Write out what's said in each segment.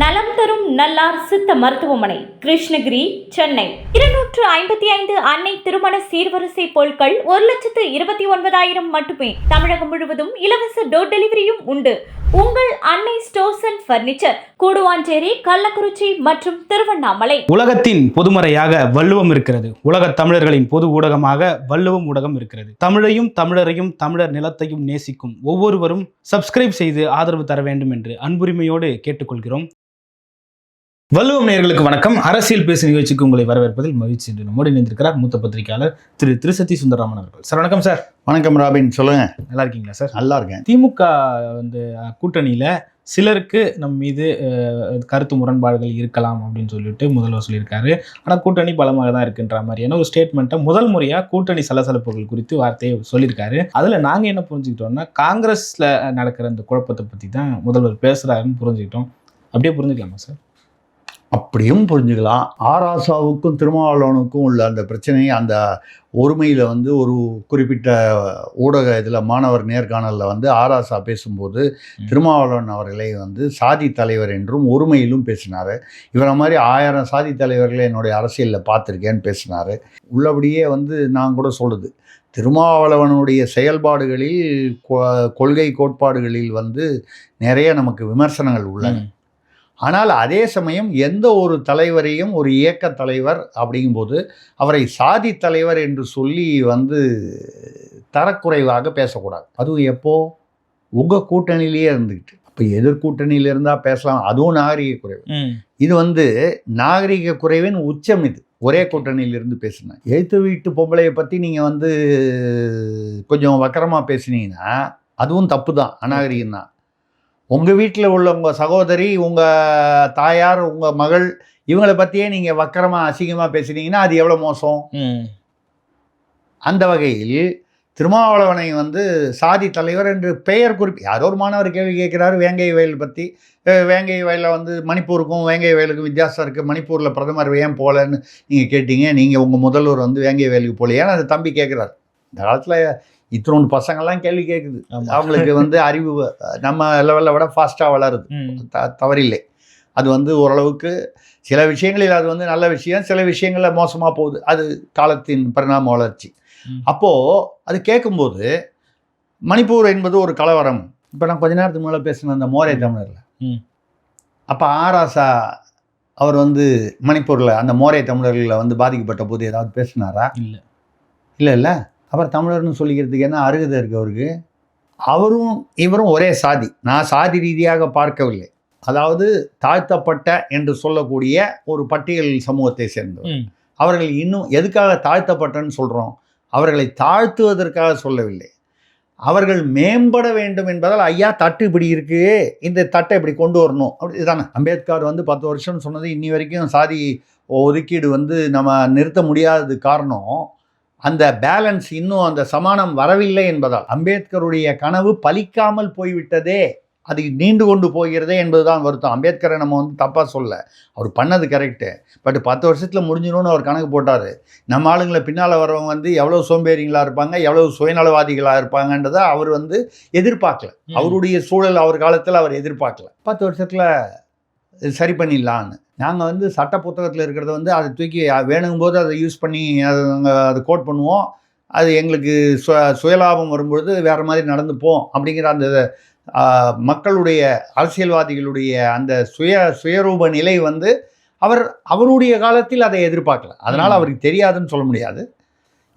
நலம் தரும் நல்லார் சித்த மருத்துவமனை, கிருஷ்ணகிரி, சென்னை. 255 அன்னை திருமண சீர்வரிசை பொருட்கள் 1,29,000 மட்டுமே. தமிழகம் முழுவதும் இலவச டோர் டெலிவரியும் உண்டு. உங்கள் Annai stores and furniture, Guduvanchery, Kallakurichi மற்றும் திருவண்ணாமலை. உலகத்தின் பொதுமறையாக வள்ளுவம் இருக்கிறது. உலக தமிழர்களின் பொது ஊடகமாக வள்ளுவம் ஊடகம் இருக்கிறது. தமிழையும் தமிழரையும் தமிழர் நிலத்தையும் நேசிக்கும் ஒவ்வொருவரும் சப்ஸ்கிரைப் செய்து ஆதரவு தர வேண்டும் என்று அன்புரிமையோடு கேட்டுக்கொள்கிறோம். வள்ளுவம் நேயர்களுக்கு வணக்கம். அரசியல் பேசு நிகழ்ச்சிக்கு உங்களை வரவேற்பதில் மகிழ்ச்சி என்று நம்மோடு இணைந்திருக்கிறார் மூத்த பத்திரிகையாளர் திரு திருசத்தி சுந்தரராமன் அவர்கள். சார் வணக்கம். சார் வணக்கம் ராபின், சொல்லுங்க. நல்லா இருக்கீங்களா சார்? நல்லா இருக்கேன். திமுக கூட்டணியில சிலருக்கு நம் மீது கருத்து முரண்பாடுகள் இருக்கலாம் அப்படின்னு சொல்லிட்டு முதல்வர் சொல்லியிருக்காரு. ஆனால் கூட்டணி பலமாக தான் இருக்குன்ற மாதிரியான ஒரு ஸ்டேட்மெண்ட்டை முதல் முறையாக கூட்டணி சலசலப்புகள் குறித்து வார்த்தையை சொல்லியிருக்காரு. அதில் நாங்கள் என்ன புரிஞ்சுக்கிட்டோம்னா, காங்கிரஸில் நடக்கிற அந்த குழப்பத்தை பற்றி தான் முதல்வர் பேசுகிறாருன்னு புரிஞ்சுக்கிட்டோம். அப்படியே புரிஞ்சுக்கலாமா சார்? அப்படியும் புரிஞ்சுக்கலாம். ஆராசாவுக்கும் திருமாவளவனுக்கும் உள்ள அந்த பிரச்சனையை அந்த ஒருமையில் ஒரு குறிப்பிட்ட ஊடக இதில் மாணவர் நேர்காணலில் ஆராசா பேசும்போது திருமாவளவன் அவர்களை சாதி தலைவர் என்றும் ஒருமையிலும் பேசினார். இவரை மாதிரி 1000 சாதி தலைவர்களை என்னுடைய அரசியலில் பார்த்துருக்கேன்னு பேசினார். உள்ளபடியே நான் கூட சொல்லுது, திருமாவளவனுடைய செயல்பாடுகளில் கொள்கை கோட்பாடுகளில் நிறைய நமக்கு விமர்சனங்கள் உள்ளன. ஆனால் அதே சமயம் எந்த ஒரு தலைவரையும் ஒரு இயக்க தலைவர் அப்படிங்கும்போது அவரை சாதி தலைவர் என்று சொல்லி தரக்குறைவாக பேசக்கூடாது. அதுவும் எப்போ உங்கள் கூட்டணியிலேயே இருந்துக்கிட்டு. இப்போ எதிர்கூட்டணியில் இருந்தால் பேசலாம், அதுவும் நாகரிக குறைவு. இது நாகரிக குறைவின் உச்சம். இது ஒரே கூட்டணியிலிருந்து பேசுனேன். எழுத்து வீட்டு பொம்பளையை பற்றி நீங்கள் கொஞ்சம் வக்கரமாக பேசுனீங்கன்னா அதுவும் தப்பு தான், அநாகரிகம் தான். உங்கள் வீட்டில் உள்ள உங்கள் சகோதரி, உங்கள் தாயார், உங்கள் மகள், இவங்களை பற்றியே நீங்கள் வக்கரமாக அசிங்கமாக பேசுனீங்கன்னா அது எவ்வளோ மோசம். அந்த வகையில் திருமாவளவனை சாதி தலைவர் என்று பெயர் யாரோ ஒரு மாணவர் கேள்வி கேட்குறாரு வேங்கை வயல் பற்றி. வேங்கை வயலில் மணிப்பூருக்கும் வேங்கை வயலுக்கும் வித்தியாசம் இருக்குது. மணிப்பூரில் பிரதமர் ஏன் போகலன்னு நீங்கள் கேட்டீங்க. நீங்கள் உங்கள் முதல்வர் வேங்கை வயலுக்கு போகலையான்னு அந்த தம்பி கேட்குறாரு. இந்த காலத்தில் இத்தனோண்டு பசங்கள்லாம் கேள்வி கேட்குது. அவங்களுக்கு அறிவு நம்ம லெவலில் விட ஃபாஸ்ட்டாக வளருது. தவறில்லை. அது ஓரளவுக்கு சில விஷயங்களில் அது நல்ல விஷயம், சில விஷயங்களில் மோசமாக போகுது. அது காலத்தின் பரிணாம வளர்ச்சி. அப்போது அது கேட்கும்போது மணிப்பூர் என்பது ஒரு கலவரம். இப்போ நான் கொஞ்ச நேரத்துக்கு மேலே பேசினேன் அந்த மோரே தமிழரில். அப்போ ஆராசா அவர் மணிப்பூரில் அந்த மோரே தமிழர்களில் பாதிக்கப்பட்ட போது ஏதாவது பேசினாரா? இல்லை. அப்புறம் தமிழர்னு சொல்லிக்கிறதுக்கு என்ன அருகதை இருக்குது அவருக்கு? அவரும் இவரும் ஒரே சாதி. நான் சாதி ரீதியாக பார்க்கவில்லை. அதாவது தாழ்த்தப்பட்ட என்று சொல்லக்கூடிய ஒரு பட்டியல் சமூகத்தை சேர்ந்தவர். அவர்கள் இன்னும் எதுக்காக தாழ்த்தப்பட்டன்னு சொல்கிறோம்? அவர்களை தாழ்த்துவதற்காக சொல்லவில்லை. அவர்கள் மேம்பட வேண்டும் என்பதால், ஐயா தட்டு இப்படி இருக்குது, இந்த தட்டை இப்படி கொண்டு வரணும், அப்படி இதுதானே. அம்பேத்கர் 10 வருஷம் சொன்னது இன்னி வரைக்கும் சாதி ஒதுக்கீடு நம்ம நிறுத்த முடியாதது காரணம் அந்த பேலன்ஸ், இன்னும் அந்த சமானம் வரவில்லை என்பதால். அம்பேத்கருடைய கனவு பலிக்காமல் போய்விட்டதே, அது நீண்டு கொண்டு போகிறதே என்பதுதான் வருத்தம். அம்பேத்கரை நம்ம தப்பாக சொல்ல, அவர் பண்ணது கரெக்டு. பட் 10 வருஷத்தில் முடிஞ்சிடும்னு அவர் கணக்கு போட்டார். நம்ம ஆளுங்களை பின்னால் வரவங்க எவ்வளோ சோம்பேறிங்களாக இருப்பாங்க, எவ்வளோ சுயநலவாதிகளாக இருப்பாங்கன்றதை அவர் எதிர்பார்க்கல. அவருடைய சூழல் அவர் காலத்தில் அவர் எதிர்பார்க்கல. 10 வருஷத்தில் சரி பண்ணிடலான்னு நாங்கள் சட்ட புத்தகத்தில் இருக்கிறத அதை தூக்கி வேணுங்கும்போது அதை யூஸ் பண்ணி அதை கோட் பண்ணுவோம். அது எங்களுக்கு சுயலாபம் வரும்பொழுது வேறு மாதிரி நடந்துப்போம் அப்படிங்கிற அந்த மக்களுடைய அரசியல்வாதிகளுடைய அந்த சுயரூப நிலை அவருடைய காலத்தில் அதை எதிர்பார்க்கல. அதனால் அவருக்கு தெரியாதுன்னு சொல்ல முடியாது.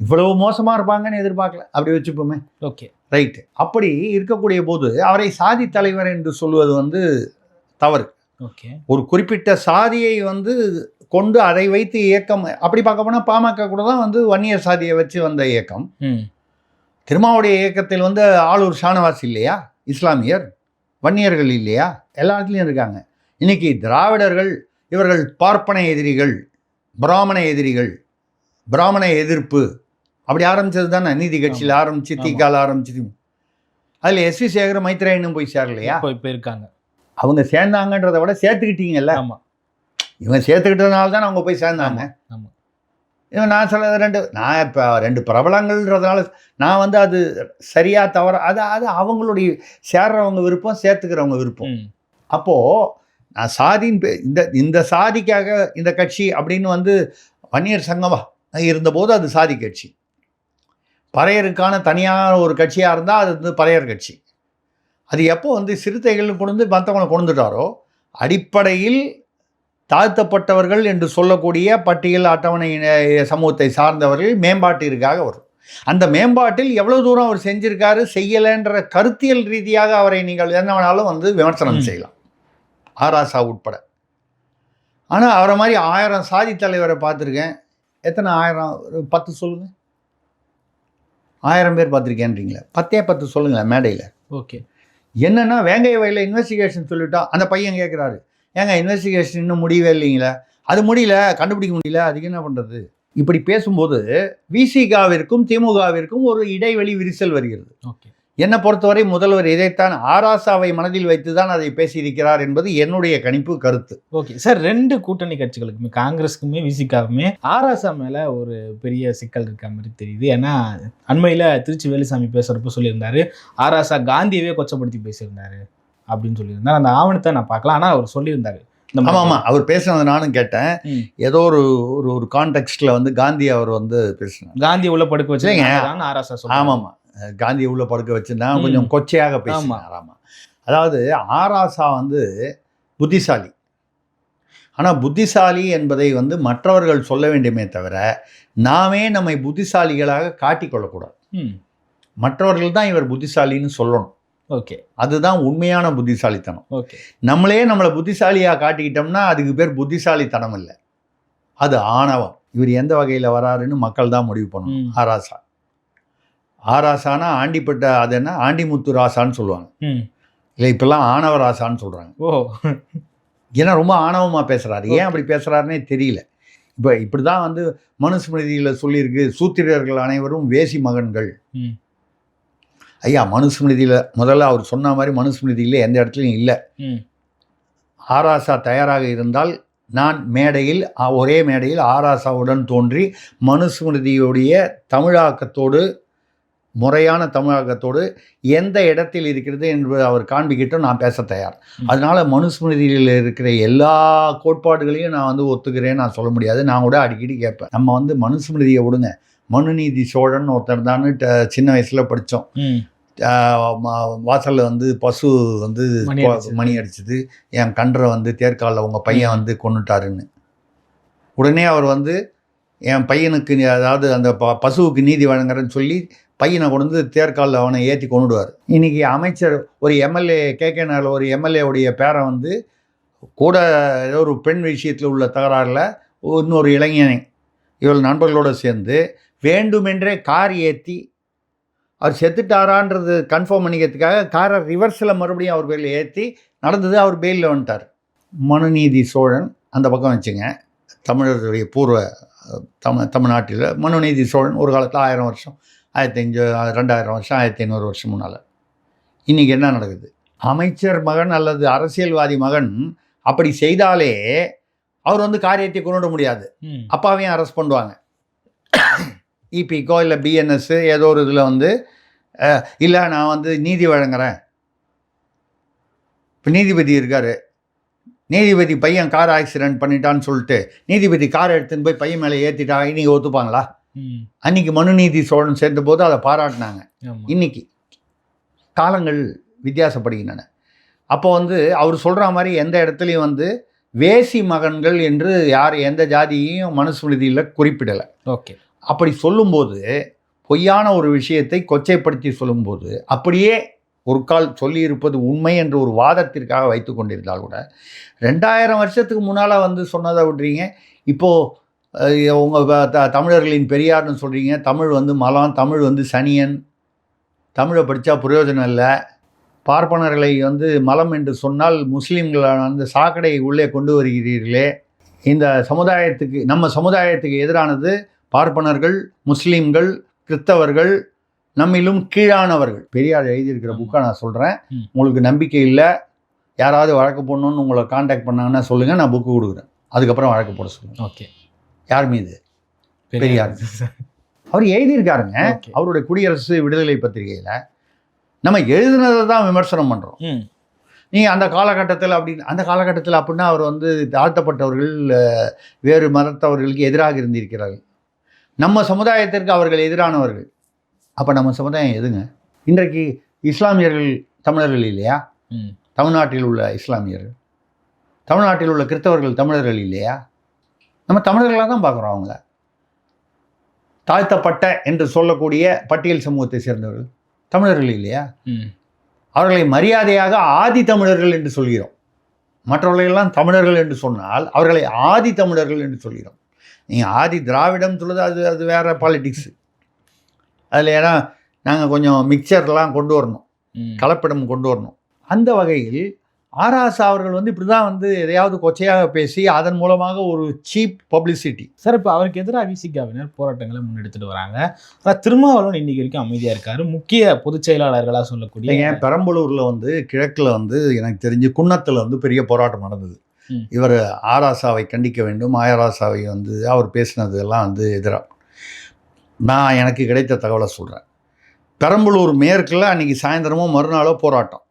இவ்வளவு மோசமாக இருப்பாங்கன்னு எதிர்பார்க்கல, அப்படி வச்சுப்போமே. Okay, right. அப்படி இருக்கக்கூடிய போது அவரை சாதி தலைவர் என்று சொல்வது தவறு. ஓகே, ஒரு குறிப்பிட்ட சாதியை கொண்டு அதை வைத்து இயக்கம், அப்படி பார்க்க போனால் பாமக கூட தான் வன்னியர் சாதியை வச்சு வந்த இயக்கம். திருமாவுடைய இயக்கத்தில் ஆளூர் ஷானவாஸ் இல்லையா? இஸ்லாமியர், வன்னியர்கள் இல்லையா? எல்லா இடத்துலையும் இருக்காங்க. இன்னைக்கு திராவிடர்கள் இவர்கள் பார்ப்பன எதிரிகள், பிராமண எதிரிகள், பிராமண எதிர்ப்பு, அப்படி ஆரம்பித்தது தானே. நீதி கட்சியில் ஆரம்பித்து, திகால ஆரம்பிச்சு, அதில் எஸ்வி சேகர் மைத்ரேயனும் போய் சேரலையா? இப்போ இருக்காங்க. அவங்க சேர்ந்தாங்கன்றதை விட சேர்த்துக்கிட்டீங்கல்ல. ஆமாம், இவங்க சேர்த்துக்கிட்டதுனால தான் அவங்க போய் சேர்ந்தாங்க. ஆமாம். இவன் நான் சில நான் இப்போ 2 பிரபலங்கள்ன்றதுனால நான் அது சரியாக தவற, அது அவங்களுடைய சேர்றவங்க விருப்பம், சேர்த்துக்கிறவங்க விருப்பம். அப்போது நான் சாதின்னு இந்த சாதிக்காக இந்த கட்சி அப்படின்னு வந்து வன்னியர் சங்கமா இருந்தபோது அது சாதி கட்சி. பறையருக்கான தனியான ஒரு கட்சியாக இருந்தால் அது வந்து பறையர் கட்சி. அது எப்போ வந்து சிறுத்தைகள் கொண்டு மற்றவங்களை கொண்டுட்டாரோ அடிப்படையில் தாழ்த்தப்பட்டவர்கள் என்று சொல்லக்கூடிய பட்டியல் அட்டவணை சமூகத்தை சார்ந்தவர்கள் மேம்பாட்டிற்காக வரும். அந்த மேம்பாட்டில் எவ்வளவு தூரம் அவர் செஞ்சிருக்காரு செய்யலைன்ற கருத்தியல் ரீதியாக அவரை நீங்கள் என்ன வேணாலும் வந்து விமர்சனம் செய்யலாம், ஆராசா உட்பட. ஆனால் அவரை மாதிரி 1000 சாதி தலைவரை பார்த்துருக்கேன். எத்தனை 1000? 10 சொல்லுங்கள். 1000 பேர் பார்த்துருக்கேன்றீங்களே, 10 சொல்லுங்களேன் மேடையில். ஓகே. என்னென்னா வேங்கை வயலில் இன்வெஸ்டிகேஷன் சொல்லிட்டா அந்த பையன் கேட்குறாரு, ஏங்க இன்வெஸ்டிகேஷன் இன்னும் முடியவே இல்லைங்களா? அது முடியல, கண்டுபிடிக்க முடியல, அதுக்கு என்ன பண்ணுறது? இப்படி பேசும்போது விசிகாவிற்கும் திமுகவிற்கும் ஒரு இடைவெளி விரிசல் வருகிறது. ஓகே. என்னை பொறுத்தவரை முதல்வர் இதைத்தான் ஆராசாவை மனதில் வைத்து தான் அதை பேசியிருக்கிறார் என்பது என்னுடைய கணிப்பு கருத்து. ஓகே சார், 2 கூட்டணி கட்சிகளுக்குமே காங்கிரஸுக்குமே விசிகாவுமே ஆராசா மேலே ஒரு பெரிய சிக்கல் இருக்க மாதிரி தெரியுது. ஏன்னா அண்மையில் திருச்சி வேலுசாமி பேசுகிறப்ப சொல்லியிருந்தாரு, ஆராசா காந்தியவே கொச்சப்படுத்தி பேசியிருந்தாரு அப்படின்னு சொல்லியிருந்தார். அந்த ஆவணத்தை நான் பார்க்கலாம், ஆனால் அவர் சொல்லியிருந்தாரு. ஆமாம், அவர் பேசுனது நானும் கேட்டேன். ஏதோ ஒரு கான்டெக்ஸ்டில் வந்து காந்தி அவர் வந்து பேசினார், காந்தி உள்ள படுக்க வச்சுங்க ஆராசா சொல்லுங்க. ஆமாம்மா, காந்தியை உள்ள படுக்க வச்சுருந்தா கொஞ்சம் கொச்சையாக பேசினார். ஆமாம், அதாவது ஆராசா வந்து புத்திசாலி. ஆனால் புத்திசாலி என்பதை வந்து மற்றவர்கள் சொல்ல வேண்டுமே தவிர நாமே நம்மை புத்திசாலிகளாக காட்டிக்கொள்ளக்கூடாது. மற்றவர்கள் தான் இவர் புத்திசாலின்னு சொல்லணும். ஓகே, அதுதான் உண்மையான புத்திசாலித்தனம். ஓகே, நம்மளே நம்மளை புத்திசாலியாக காட்டிக்கிட்டோம்னா அதுக்கு பேர் புத்திசாலித்தனம் இல்லை, அது ஆணவம். இவர் எந்த வகையில் வராருன்னு மக்கள் தான் முடிவு பண்ணணும். ஆராசானா ஆண்டிப்பட்ட, அது என்ன ஆண்டிமுத்து ராசான்னு சொல்லுவாங்க, இல்லை இப்பெல்லாம் ஆணவ ராசான்னு சொல்கிறாங்க. ஏன்னா ரொம்ப ஆணவமாக பேசுகிறாரு. ஏன் அப்படி பேசுகிறாருன்னே தெரியல. இப்போ இப்படி தான் வந்து மனுஸ்மிருதியில் சொல்லியிருக்கு, சூத்திரர்கள் அனைவரும் வேசி மகன்கள். ஐயா, மனுஸ்மிருதியில் முதல்ல அவர் சொன்ன மாதிரி மனுஸ்மிருதியில் எந்த இடத்துலையும் இல்லை. ஆராசா தயாராக இருந்தால் நான் மேடையில் ஒரே மேடையில் ஆராசாவுடன் தோன்றி மனுஸ்மிருதியுடைய தமிழாக்கத்தோடு, முறையான தமிழாக்கத்தோடு எந்த இடத்தில் இருக்கிறது என்று அவர் காண்பிக்கிட்டும் நான் பேச தயார். அதனால் மனுஸ்மிருதியில் இருக்கிற எல்லா கோட்பாடுகளையும் நான் வந்து ஒத்துக்கிறேன்னு நான் சொல்ல முடியாது. நான் கூட அடிக்கடி கேட்பேன், நம்ம வந்து மனுஸ்மிருதியை விடுங்க, மனுநீதி சோழன் ஒருத்தர் தான் சின்ன வயசில் படித்தோம். வாசலில் வந்து பசு வந்து மணி அடிச்சுது, என் கன்றை வந்து தேர்காலில் உங்கள் பையன் வந்து கொண்டுட்டாருன்னு. உடனே அவர் வந்து என் பையனுக்கு, அதாவது அந்த பசுவுக்கு நீதி வழங்குறேன்னு சொல்லி பையனை கொண்டு வந்து தேர்காலில் அவனை ஏற்றி கொண்டுடுவார். இன்றைக்கி அமைச்சர் ஒரு எம்எல்ஏ கேகேனால ஒரு எம்எல்ஏவுடைய பேரை வந்து கூட ஏதோ ஒரு பெண் விஷயத்தில் உள்ள தகராறில் இன்னொரு இளைஞனை இவள் நண்பர்களோடு சேர்ந்து வேண்டுமென்றே கார் ஏற்றி அவர் செத்துட்டாரான்றது கன்ஃபார்ம் பண்ணிக்கிறதுக்காக காரை ரிவர்ஸில் மறுபடியும் அவர் பேரில் ஏற்றி நடந்தது. அவர் பெயிலில் வந்துட்டார். மனுநீதி சோழன் அந்த பக்கம் வச்சுங்க, தமிழர்களுடைய பூர்வ தமிழ்நாட்டில் மனுநீதி சோழன் ஒரு காலத்தில் 1000 வருஷம், 2000 வருஷம், 1500 வருஷம் முன்னால். இன்றைக்கி என்ன நடக்குது? அமைச்சர் மகன் அல்லது அரசியல்வாதி மகன் அப்படி செய்தாலே அவர் வந்து காரியத்தை கொண்டு முடியாது, அப்பாவையும் அரெஸ்ட் பண்ணுவாங்க. இபிகோ இல்லை பிஎன்எஸ் ஏதோ ஒரு இதில் வந்து இல்லை நான் வந்து நீதி வழங்குறேன். இப்போ நீதிபதி இருக்கார், நீதிபதி பையன் கார் ஆக்சிடென்ட் பண்ணிட்டான்னு சொல்லிட்டு நீதிபதி கார் எடுத்துன்னு போய் பையன் மேலே ஏற்றிட்டா இன்றைக்கி ஒத்துப்பாங்களா? அன்றைக்கி மனுநீதி சோழன் சேர்ந்த போது அதை பாராட்டினாங்க. இன்றைக்கி காலங்கள் வித்தியாசப்படுகின்றன. அப்போ வந்து அவர் சொல்கிற மாதிரி எந்த இடத்துலையும் வந்து வேசி மகன்கள் என்று யார் எந்த ஜாதியையும் மனுஸ்மிருதியில் குறிப்பிடலை. ஓகே, அப்படி சொல்லும்போது பொய்யான ஒரு விஷயத்தை கொச்சைப்படுத்தி சொல்லும்போது அப்படியே ஒரு கால் சொல்லியிருப்பது உண்மை என்று ஒரு வாதத்திற்காக வைத்து கொண்டிருந்தால் கூட 2000 வருஷத்துக்கு முன்னால் வந்து சொன்னதை விட்றீங்க. இப்போது உங்கள் தமிழர்களின் பெரியார்னு சொல்கிறீங்க. தமிழ் வந்து மலம், தமிழ் வந்து சனியன், தமிழை படித்தா பிரயோஜனம் இல்லை. பார்ப்பனர்களை வந்து மலம் என்று சொன்னால் முஸ்லீம்களான அந்த சாக்கடையை உள்ளே கொண்டு வருகிறீர்களே. இந்த சமுதாயத்துக்கு, நம்ம சமுதாயத்துக்கு எதிரானது பார்ப்பனர்கள், முஸ்லீம்கள், கிறிஸ்தவர்கள், நம்மிலும் கீழானவர்கள். பெரியார் எழுதியிருக்கிற புக்கை நான் சொல்கிறேன். உங்களுக்கு நம்பிக்கை இல்லை, யாராவது வழக்கு போடணுன்னு உங்களை காண்டாக்ட் பண்ணாங்கன்னா சொல்லுங்கள், நான் புக்கு கொடுக்குறேன். அதுக்கப்புறம் வழக்கு போட சொல்லுங்கள். ஓகே, யார் மீது? பெரியார். அவர் எழுதியிருக்காருங்க. அவருடைய குடியரசு விடுதலை பத்திரிகையில் நம்ம எழுதுனதை தான் விமர்சனம் பண்ணுறோம். நீங்கள் அந்த காலகட்டத்தில் அந்த காலகட்டத்தில் அப்படின்னா அவர் வந்து தாழ்த்தப்பட்டவர்கள் வேறு மதத்தவர்களுக்கு எதிராக இருந்திருக்கிறார்கள். நம்ம சமுதாயத்திற்கு அவர்கள் எதிரானவர்கள். அப்போ நம்ம சமுதாயம் எதுங்க? இன்றைக்கு இஸ்லாமியர்கள் தமிழர்கள் இல்லையா? தமிழ்நாட்டில் உள்ள இஸ்லாமியர்கள், தமிழ்நாட்டில் உள்ள கிறிஸ்தவர்கள் தமிழர்கள் இல்லையா? நம்ம தமிழர்களாக தான் பார்க்குறோம். அவங்கள தாழ்த்தப்பட்ட என்று சொல்லக்கூடிய பட்டியல் சமூகத்தை சேர்ந்தவர்கள் தமிழர்கள் இல்லையா? அவர்களை மரியாதையாக ஆதி தமிழர்கள் என்று சொல்கிறோம். மற்றவர்களெல்லாம் தமிழர்கள் என்று சொன்னால் அவர்களை ஆதி தமிழர்கள் என்று சொல்கிறோம். நீங்கள் ஆதி திராவிடம் சொல்லுது, அது வேற பாலிட்டிக்ஸு. அதில் ஏன்னா நாங்கள் கொஞ்சம் மிக்சர்லாம் கொண்டு வரணும், கலப்படம் கொண்டு வரணும். அந்த வகையில் ஆராசா அவர்கள் வந்து இப்படி தான் வந்து எதையாவது கொச்சையாக பேசி அதன் மூலமாக ஒரு சீப் பப்ளிசிட்டி. சார், இப்போ அவருக்கு எதிராக விசிகாவினர் போராட்டங்களை முன்னெடுத்துட்டு வராங்க. ஆனால் திருமாவளவன் இன்னைக்கு வரைக்கும் அமைதியாக இருக்காரு. முக்கிய பொதுச் செயலாளர்களாக சொல்லக்கூடிய பெரம்பலூரில் வந்து கிழக்கில் வந்து எனக்கு தெரிஞ்சு குன்னத்தில் வந்து பெரிய போராட்டம் நடந்தது. இவர் ஆராசாவை கண்டிக்க வேண்டும், ஆராசாவை வந்து அவர் பேசினது எல்லாம் வந்து எதிராக. நான் எனக்கு கிடைத்த தகவலை சொல்கிறேன். பெரம்பலூர் மேற்கில் அன்றைக்கி சாயந்தரமோ மறுநாளோ போராட்டம்.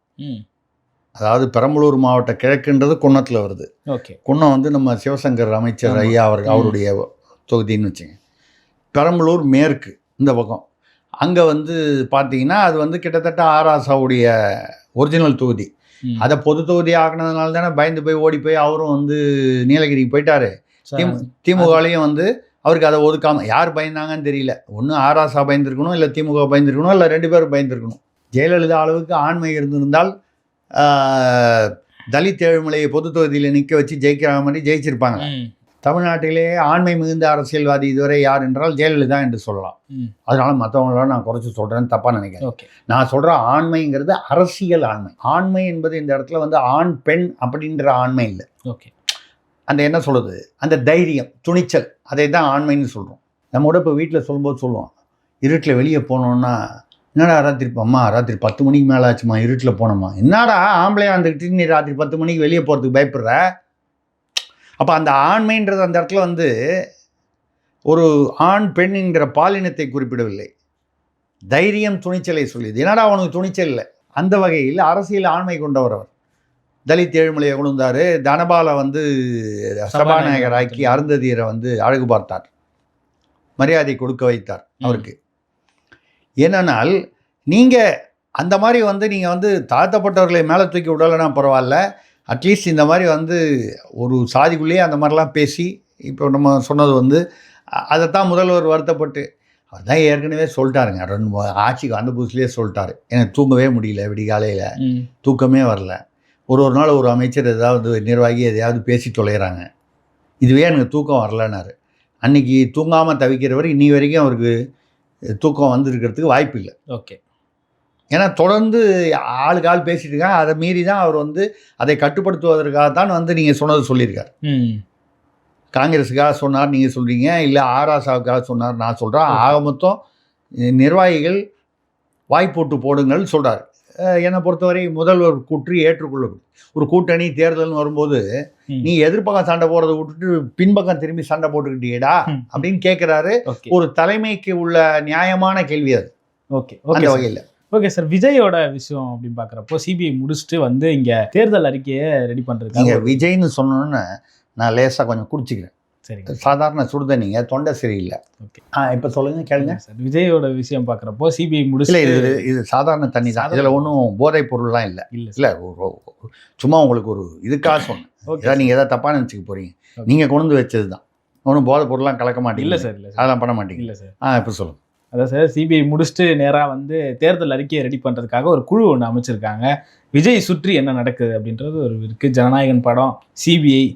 அதாவது பெரம்பலூர் மாவட்ட கிழக்குன்றது குன்னத்தில் வருது. குன்னம் வந்து நம்ம சிவசங்கர் அமைச்சர் ஐயா அவருடைய தொகுதின்னு வச்சுங்க. பெரம்பலூர் மேற்கு இந்த பக்கம் அங்கே வந்து பார்த்தீங்கன்னா அது வந்து கிட்டத்தட்ட ஆராசாவுடைய ஒரிஜினல் தொகுதி. அதை பொது தொகுதி ஆகினதுனால தானே பயந்து போய் ஓடி போய் அவரும் வந்து நீலகிரிக்கு போயிட்டாரு. திமுகலையும் வந்து அவருக்கு அதை ஒதுக்காமல் யார் பயந்தாங்கன்னு தெரியல. ஒன்று ஆராசா பயந்துருக்கணும், இல்லை திமுக பயந்துருக்கணும், இல்லை ரெண்டு பேரும் பயந்துருக்கணும். ஜெயலலிதா அளவுக்கு ஆண்மை இருந்திருந்தால் தலித் ஏழுமலையை பொது தொகுதியில் நிற்க வச்சு ஜெயிக்கிற மாதிரி ஜெயிச்சிருப்பாங்க. தமிழ்நாட்டிலேயே ஆண்மை மிகுந்த அரசியல்வாதி இதுவரை யார் என்றால் ஜெயலலிதா என்று சொல்லலாம். அதனால மற்றவங்களாம் நான் குறைச்சி சொல்கிறேன்னு தப்பாக நினைக்கிறேன். நான் சொல்கிற ஆண்மைங்கிறது அரசியல் ஆண்மை. ஆண்மை என்பது இந்த இடத்துல வந்து ஆண் பெண் அப்படின்ற ஆண்மை இல்லை. அந்த என்ன சொல்லுது, அந்த தைரியம், துணிச்சல், அதை தான் ஆண்மைன்னு சொல்கிறோம். நம்ம கூட இப்போ வீட்டில் சொல்லும்போது சொல்லுவோம், இருட்டில் வெளியே போனோன்னா என்னடா ராத்திரி அம்மா ராத்திரி 10 மணிக்கு மேலே ஆச்சுமா, இருட்டில் போனோம்மா, என்னடா ஆம்பளையா வந்துக்கிட்டு நீ ராத்திரி 10 மணிக்கு வெளியே போகிறதுக்கு பயப்படுற. அப்போ அந்த ஆண்மைன்றது அந்த இடத்துல வந்து ஒரு ஆண் பெண்ணுங்கிற பாலினத்தை குறிப்பிடவில்லை, தைரியம் துணிச்சலை சொல்லியது. என்னடா அவனுக்கு துணிச்சல் இல்லை. அந்த வகையில் அரசியல் ஆண்மை கொண்டவர் அவர். தலித் ஏழுமலையை கொண்டாரு, தனபாலை வந்து சபாநாயகராக்கி அருந்ததியரை வந்து அழகு பார்த்தார், மரியாதை கொடுக்க வைத்தார் அவருக்கு. ஏனென்னால் நீங்கள் அந்த மாதிரி வந்து நீங்கள் வந்து தாழ்த்தப்பட்டவர்களை மேலே தூக்கி விடலைன்னா பரவாயில்ல, அட்லீஸ்ட் இந்த மாதிரி வந்து ஒரு சாதிக்குள்ளேயே அந்த மாதிரிலாம் பேசி இப்போ நம்ம சொன்னது வந்து அதைத்தான் முதல்வர் வருத்தப்பட்டு அவர் தான் ஏற்கனவே சொல்லிட்டாருங்க. 2 ஆட்சிக்கு வந்த புதுசுலேயே சொல்லிட்டாரு, எனக்கு தூங்கவே முடியல, விடிகாலையில் தூக்கமே வரல, ஒரு நாள் ஒரு அமைச்சர் ஏதாவது நிர்வாகி எதையாவது பேசி தொலைகிறாங்க, இதுவே எனக்கு தூக்கம் வரலன்னாரு. அன்றைக்கி தூங்காமல் தவிக்கிறவர் இன்னி வரைக்கும் அவருக்கு தூக்கம் வந்துருக்கிறதுக்கு வாய்ப்பு இல்லை. ஏன்னா தொடர்ந்து ஆளுக்கு ஆள் பேசிட்டு இருக்காங்க. அதை மீறி தான் அவர் வந்து அதை கட்டுப்படுத்துவதற்காகத்தான் வந்து நீங்கள் சொன்னது சொல்லியிருக்கார். காங்கிரஸுக்காக சொன்னார் நீங்கள் சொல்கிறீங்க, இல்லை ஆராசாவுக்காக சொன்னார் நான் சொல்கிறேன். ஆக மொத்தம் நிர்வாகிகள் வாய்ப்போட்டு போடுங்கள் சொல்கிறார். என்னை பொறுத்தவரை முதல்வர் கூற்று ஏற்றுக்கொள்ளணும். ஒரு கூட்டணி தேர்தல்னு வரும்போது நீ எதிர்ப்பக்கம் சண்டை போடுறதை விட்டுட்டு பின்பக்கம் திரும்பி சண்டை போட்டுக்கிட்டீடா அப்படின்னு கேட்குறாரு. ஒரு தலைமைக்கு உள்ள நியாயமான கேள்வி அது. அந்த வகையில் ஓகே சார், விஜயோட விஷயம் அப்படின்னு பார்க்குறப்போ சிபிஐ முடிச்சுட்டு வந்து இங்கே தேர்தல் அறிக்கையை ரெடி பண்ணுறது. நீங்கள் விஜய்னு சொன்னோன்னு நான் லேசாக கொஞ்சம் குடிச்சிக்கிறேன். சரி, சாதாரண சுடுதண்ணிங்க, தொண்டை சரியில்லை. ஓகே, இப்போ சொல்லுங்க, கேளுங்க சார். விஜயோட விஷயம் பார்க்குறப்போ சிபிஐ முடிச்சு இது சாதாரண தண்ணி தான், இதில் ஒன்றும் போதைப் பொருள்லாம் இல்லை. இல்லை சும்மா உங்களுக்கு ஒரு இதுக்காக சொன்னேன். ஏதாவது நீங்கள் எதாவது தப்பாக நினச்சிக்க போகிறீங்க, நீங்கள் கொண்டு வந்து வச்சது தான், ஒன்றும் போதைப் பொருள்லாம் கலக்க மாட்டீங்க. இல்லை சார், இல்லை அதெல்லாம் பண்ண மாட்டீங்க. இல்லை சார். இப்போ சொல்லுங்கள். அதான் சார், சிபிஐ முடிச்சுட்டு நேராக வந்து தேர்தல் அறிக்கையை ரெடி பண்ணுறதுக்காக ஒரு குழு ஒன்று அமைச்சிருக்காங்க. விஜய் சுற்றி என்ன நடக்குது அப்படின்றது ஒரு இருக்குது. ஜனநாயகன் படம், சிபிஐ,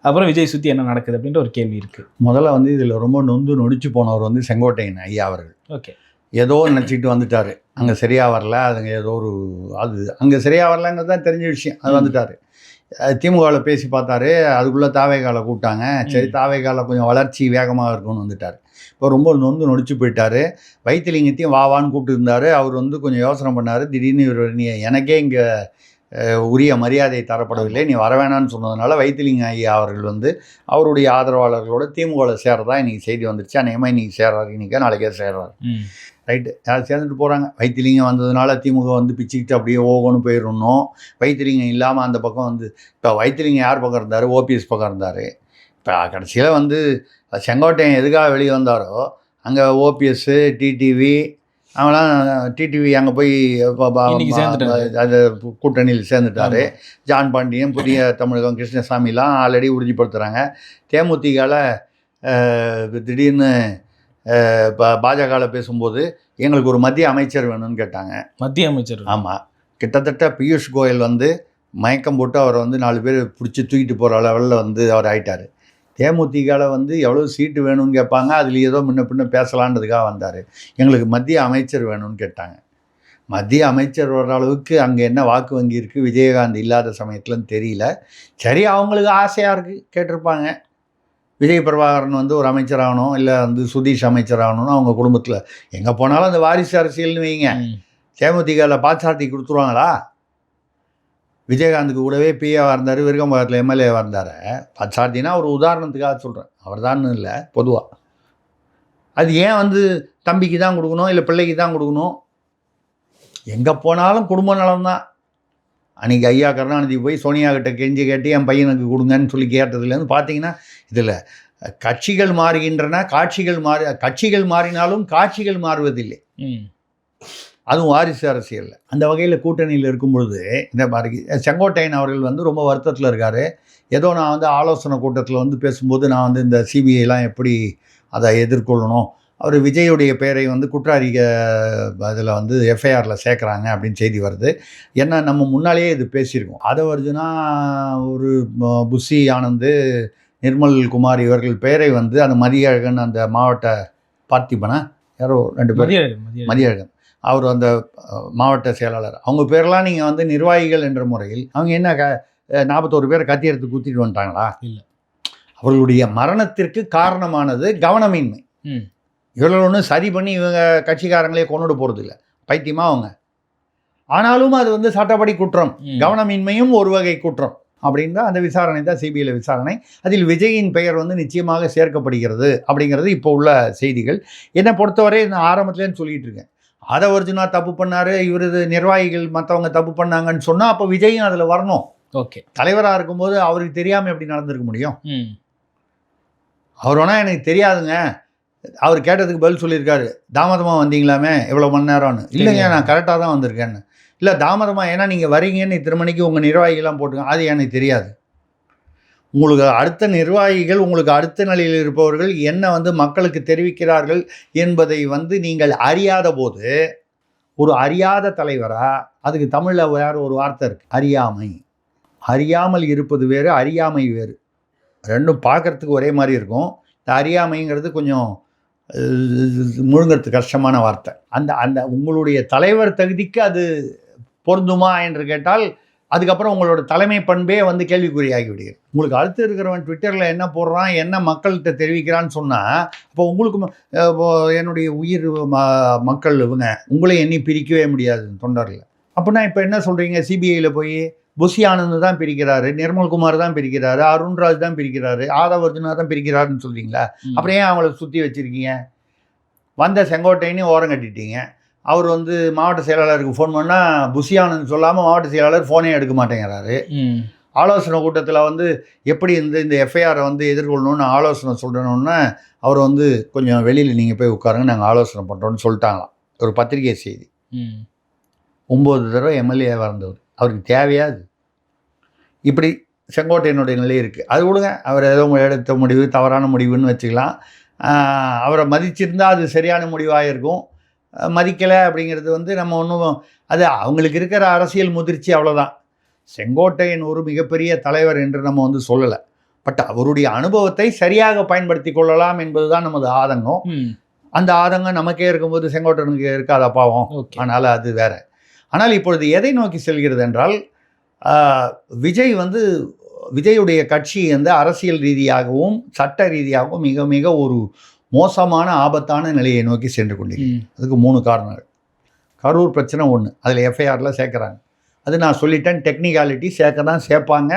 அப்புறம் விஜய் சுற்றி என்ன நடக்குது அப்படின்ற ஒரு கேள்வி இருக்குது. முதல்ல வந்து இதில் ரொம்ப நொந்து நொடிச்சு போனவர் வந்து செங்கோட்டையன் ஐயா அவர்கள். ஓகே, ஏதோ நினச்சிக்கிட்டு வந்துட்டார், அங்கே சரியாக வரல, அதுங்க ஏதோ ஒரு அது அங்கே சரியாக வரலங்கிறது தான் தெரிஞ்ச விஷயம். அது வந்துட்டார். திமுகவில் பேசி பார்த்தாரு, அதுக்குள்ளே தாவேகால கூப்பிட்டாங்க. சரி, தாவேகால கொஞ்சம் வளர்ச்சி வேகமாக இருக்கும்னு வந்துட்டார். இப்போ ரொம்ப நொந்து நொடிச்சு போயிட்டார். வைத்திலிங்கத்தையும் வாவான்னு கூப்பிட்டு இருந்தார். அவர் வந்து கொஞ்சம் யோசனை பண்ணார். திடீர்னு இவர் நீ எனக்கே இங்கே உரிய மரியாதை தரப்படவில்லை, நீ வரவேணான்னு சொன்னதுனால வைத்திலிங்க ஐயா அவர்கள் வந்து அவருடைய ஆதரவாளர்களோட திமுகவில் சேர்றதா இன்றைக்கி செய்தி வந்துருச்சு. அநேகமாக இன்றைக்கி சேர்றாரு, இன்றைக்கி நாளைக்கே சேர்றாரு. ரைட்டு யாரும் சேர்ந்துட்டு போகிறாங்க. வைத்திலிங்கம் வந்ததுனால திமுக வந்து பிச்சுக்கிட்டு அப்படியே ஓகோன்னு போயிடணும். வைத்திலிங்கம் இல்லாமல் அந்த பக்கம் வந்து இப்போ வைத்திலிங்கம் யார் பக்கம் இருந்தார்? ஓபிஎஸ் பக்கம் இருந்தார். இப்போ கடைசியில் வந்து செங்கோட்டையன் எதுக்காக வெளியே வந்தாரோ அங்கே ஓபிஎஸ்ஸு டிடிவி அவங்களாம் டிடிவி அங்கே போய் அந்த கூட்டணியில் சேர்ந்துட்டார். ஜான் பாண்டியன், புதிய தமிழகம் கிருஷ்ணசாமிலாம் ஆல்ரெடி உறுதிப்படுத்துகிறாங்க. தேமுதிகவில் திடீர்னு பாஜகவில் பேசும்போது எங்களுக்கு ஒரு மத்திய அமைச்சர் வேணும்னு கேட்டாங்க. மத்திய அமைச்சர்? ஆமாம். கிட்டத்தட்ட பியூஷ் கோயல் வந்து மயக்கம் போட்டு அவரை வந்து 4 பேர் பிடிச்சி தூக்கிட்டு போகிற லெவலில் வந்து அவர் ஆயிட்டார். தேமுதிகவில் வந்து எவ்வளோ சீட்டு வேணும்னு கேட்பாங்க. அதில் ஏதோ முன்ன பேசலான்றதுக்காக வந்தார். எங்களுக்கு மத்திய அமைச்சர் வேணும்னு கேட்டாங்க. மத்திய அமைச்சர் வர அளவுக்கு அங்கே என்ன வாக்கு வங்கி இருக்குது விஜயகாந்த் இல்லாத சமயத்துலன்னு தெரியல. சரி, அவங்களுக்கு ஆசையாக இருக்குது, கேட்டிருப்பாங்க. விஜய் பிரபாகரன் வந்து ஒரு அமைச்சர் ஆகணும், இல்லை வந்து சுதீஷ் அமைச்சர் ஆகணும்னு அவங்க குடும்பத்தில் எங்கே போனாலும் அந்த வாரிசு அரசியல்னு வைங்க. தேமுதிகவில் பாச்சார்த்தி கொடுத்துருவாங்களா? விஜயகாந்துக்கு கூடவே பிஏவாக இருந்தார், விருகம்பாக்கத்தில் எம்எல்ஏவாக இருந்தார். பாச்சார்த்தினா ஒரு உதாரணத்துக்காக சொல்கிறேன், அவர் தான் இல்லை பொதுவாக. அது ஏன் வந்து தம்பிக்கு தான் கொடுக்கணும், இல்லை பிள்ளைக்கு தான் கொடுக்கணும்? எங்கே போனாலும் குடும்ப நலம்தான். அன்றைக்கி ஐயா கருணாநிதி போய் சோனியா கிட்ட கெஞ்சி கேட்டு என் பையனுக்கு கொடுங்கன்னு சொல்லி கேட்டதுலேருந்து பார்த்தீங்கன்னா இதில் கட்சிகள் மாறுகின்றன, கட்சிகள் மாறினாலும் காட்சிகள் மாறுவதில்லை. அதுவும் வாரிசு அரசியலில். அந்த வகையில் கூட்டணியில் இருக்கும் பொழுது இந்த மாதிரி செங்கோட்டையன் அவர்கள் வந்து ரொம்ப வருத்தத்தில் இருக்கார். ஏதோ நான் வந்து ஆலோசனை கூட்டத்தில் வந்து பேசும்போது நான் வந்து இந்த சிபிஐலாம் எப்படி அதை எதிர்கொள்ளணும், அவர் விஜயுடைய பெயரை வந்து குற்றாரிக்க அதில் வந்து எஃப்ஐஆரில் சேர்க்குறாங்க அப்படின்னு செய்தி வருது. ஏன்னா நம்ம முன்னாலேயே இது பேசியிருக்கோம். ஆதவர்ஜுனா, ஒரு புஷி ஆனந்து, நிர்மல் குமார் இவர்கள் பெயரை வந்து அந்த மதியழகன், அந்த மாவட்ட பார்த்திபனா யாரோ 2 பேர், மதியழகன் அவர் அந்த மாவட்ட செயலாளர், அவங்க பேரெல்லாம் நீங்கள் வந்து நிர்வாகிகள் என்ற முறையில் அவங்க என்ன 41 பேரை கத்தி எடுத்து குத்திட்டு வந்துட்டாங்களா? இல்லை. அவர்களுடைய மரணத்திற்கு காரணமானது கவனமின்மை. இவர்கள் ஒன்றும் சரி பண்ணி இவங்க கட்சிக்காரங்களே கொண்டுட்டு போகிறது இல்லை, பைத்தியமா அவங்க. ஆனாலும் அது வந்து சட்டப்படி குற்றம், கவனமின்மையும் ஒரு வகை குற்றம் அப்படின்னு தான் அந்த விசாரணை தான் சிபிஐயில் விசாரணை. அதில் விஜயின் பெயர் வந்து நிச்சயமாக சேர்க்கப்படுகிறது அப்படிங்கிறது இப்போ உள்ள செய்திகள். என்னை பொறுத்தவரை நான் ஆரம்பத்துலேன்னு சொல்லிகிட்டு இருக்கேன், ஆதவர்ஜுனா தப்பு பண்ணார், இவரது நிர்வாகிகள் மற்றவங்க தப்பு பண்ணாங்கன்னு சொன்னால் அப்போ விஜயும் அதில் வரணும். ஓகே, தலைவராக இருக்கும்போது அவருக்கு தெரியாமல் எப்படி நடந்திருக்க முடியும்? அவர் வேணால் எனக்கு தெரியாதுங்க, அவர் கேட்டதுக்கு பதில் சொல்லியிருக்காரு, தாமதமாக வந்தீங்களாமே எவ்வளோ மணி நேரம்னு. இல்லைங்க, நான் கரெக்டாக தான் வந்திருக்கேன்னு. இல்லை தாமதமாக, ஏன்னா நீங்கள் வரீங்கன்னு இத்தனை மணிக்கு உங்கள் நிர்வாகிகள்லாம் போட்டுங்க, அது எனக்கு தெரியாது. உங்களுக்கு அடுத்த நிர்வாகிகள், உங்களுக்கு அடுத்த நிலையில் இருப்பவர்கள் என்ன வந்து மக்களுக்கு தெரிவிக்கிறார்கள் என்பதை வந்து நீங்கள் அறியாத போது, ஒரு அறியாத தலைவராக, அதுக்கு தமிழில் வேறு ஒரு வார்த்தை இருக்குது, அறியாமை. அறியாமல் இருப்பது வேறு, அறியாமை வேறு. ரெண்டும் பார்க்குறதுக்கு ஒரே மாதிரி இருக்கும். இந்த அறியாமைங்கிறது கொஞ்சம் முழுங்கிறது கஷ்டமான வார்த்தை. அந்த அந்த உங்களுடைய தலைவர் தகுதிக்கு அது பொருந்துமா என்று கேட்டால் அதுக்கப்புறம் உங்களோட தலைமை பண்பே வந்து கேள்விக்குறியாகி விடுகிறது. உங்களுக்கு அடுத்து இருக்கிறவன் ட்விட்டரில் என்ன போடுறான், என்ன மக்கள்கிட்ட தெரிவிக்கிறான்னு சொன்னால், அப்போ உங்களுக்கு என்னுடைய உயிர் மக்கள் இவங்க, உங்களை எண்ணி பிரிக்கவே முடியாது தொண்டரில். அப்படின்னா இப்போ என்ன சொல்கிறீங்க, சிபிஐயில் போய் புஷி ஆனந்த் தான் பிரிக்கிறாரு, நிர்மல்குமார் தான் பிரிக்கிறாரு, அருண்ராஜ் தான் பிரிக்கிறாரு, ஆதவர்ஜுனா தான் பிரிக்கிறாருன்னு சொல்கிறீங்களா? அப்புறம் ஏன் அவங்கள சுற்றி வச்சுருக்கீங்க? வந்த செங்கோட்டைன்னு ஓரம் கட்டிட்டீங்க. அவர் வந்து மாவட்ட செயலாளருக்கு ஃபோன் பண்ணால் புஷி ஆனந்த் சொல்லாமல் மாவட்ட செயலாளர் ஃபோனே எடுக்க மாட்டேங்கிறாரு. ஆலோசனை கூட்டத்தில் வந்து எப்படி இந்த எஃப்ஐஆரை வந்து எதிர்கொள்ளணும்னு ஆலோசனை சொல்லணுன்னா அவர் வந்து கொஞ்சம் வெளியில் நீங்கள் போய் உட்காருங்க, நாங்கள் ஆலோசனை பண்ணுறோன்னு சொல்லிட்டாங்களாம். ஒரு பத்திரிகை செய்தி. 9 தடவை எம்எல்ஏவாக இருந்தவர், அவருக்கு தேவையாது. இப்படி செங்கோட்டையனுடைய நிலை இருக்குது. அது கொடுங்க, அவர் ஏதோ எடுத்த முடிவு தவறான முடிவுன்னு வச்சுக்கலாம். அவரை மதிச்சிருந்தால் அது சரியான முடிவாக இருக்கும். மதிக்கலை அப்படிங்கிறது வந்து நம்ம ஒன்றும், அது அவங்களுக்கு இருக்கிற அரசியல் முதிர்ச்சி, அவ்வளோதான். செங்கோட்டையன் ஒரு மிகப்பெரிய தலைவர் என்று நம்ம வந்து சொல்லலை. பட் அவருடைய அனுபவத்தை சரியாக பயன்படுத்தி கொள்ளலாம் என்பது தான் நமது ஆதங்கம். அந்த ஆதங்கம் நமக்கே இருக்கும்போது செங்கோட்டையனுக்கு இருக்காத பாவம். அதனால் அது வேற. ஆனால் இப்பொழுது எதை நோக்கி செல்கிறது என்றால், விஜயுடைய கட்சி வந்து அரசியல் ரீதியாகவும் சட்ட ரீதியாகவும் மிக மிக ஒரு மோசமான ஆபத்தான நிலையை நோக்கி சென்று கொண்டிருக்கிறது. அதுக்கு 3 காரணங்கள். கரூர் பிரச்சனை ஒன்று, அதில் எஃப்ஐஆரில் சேர்க்குறாங்க. அது நான் சொல்லிட்டேன், டெக்னிக்காலிட்டி சேர்க்க தான் சேர்ப்பாங்க,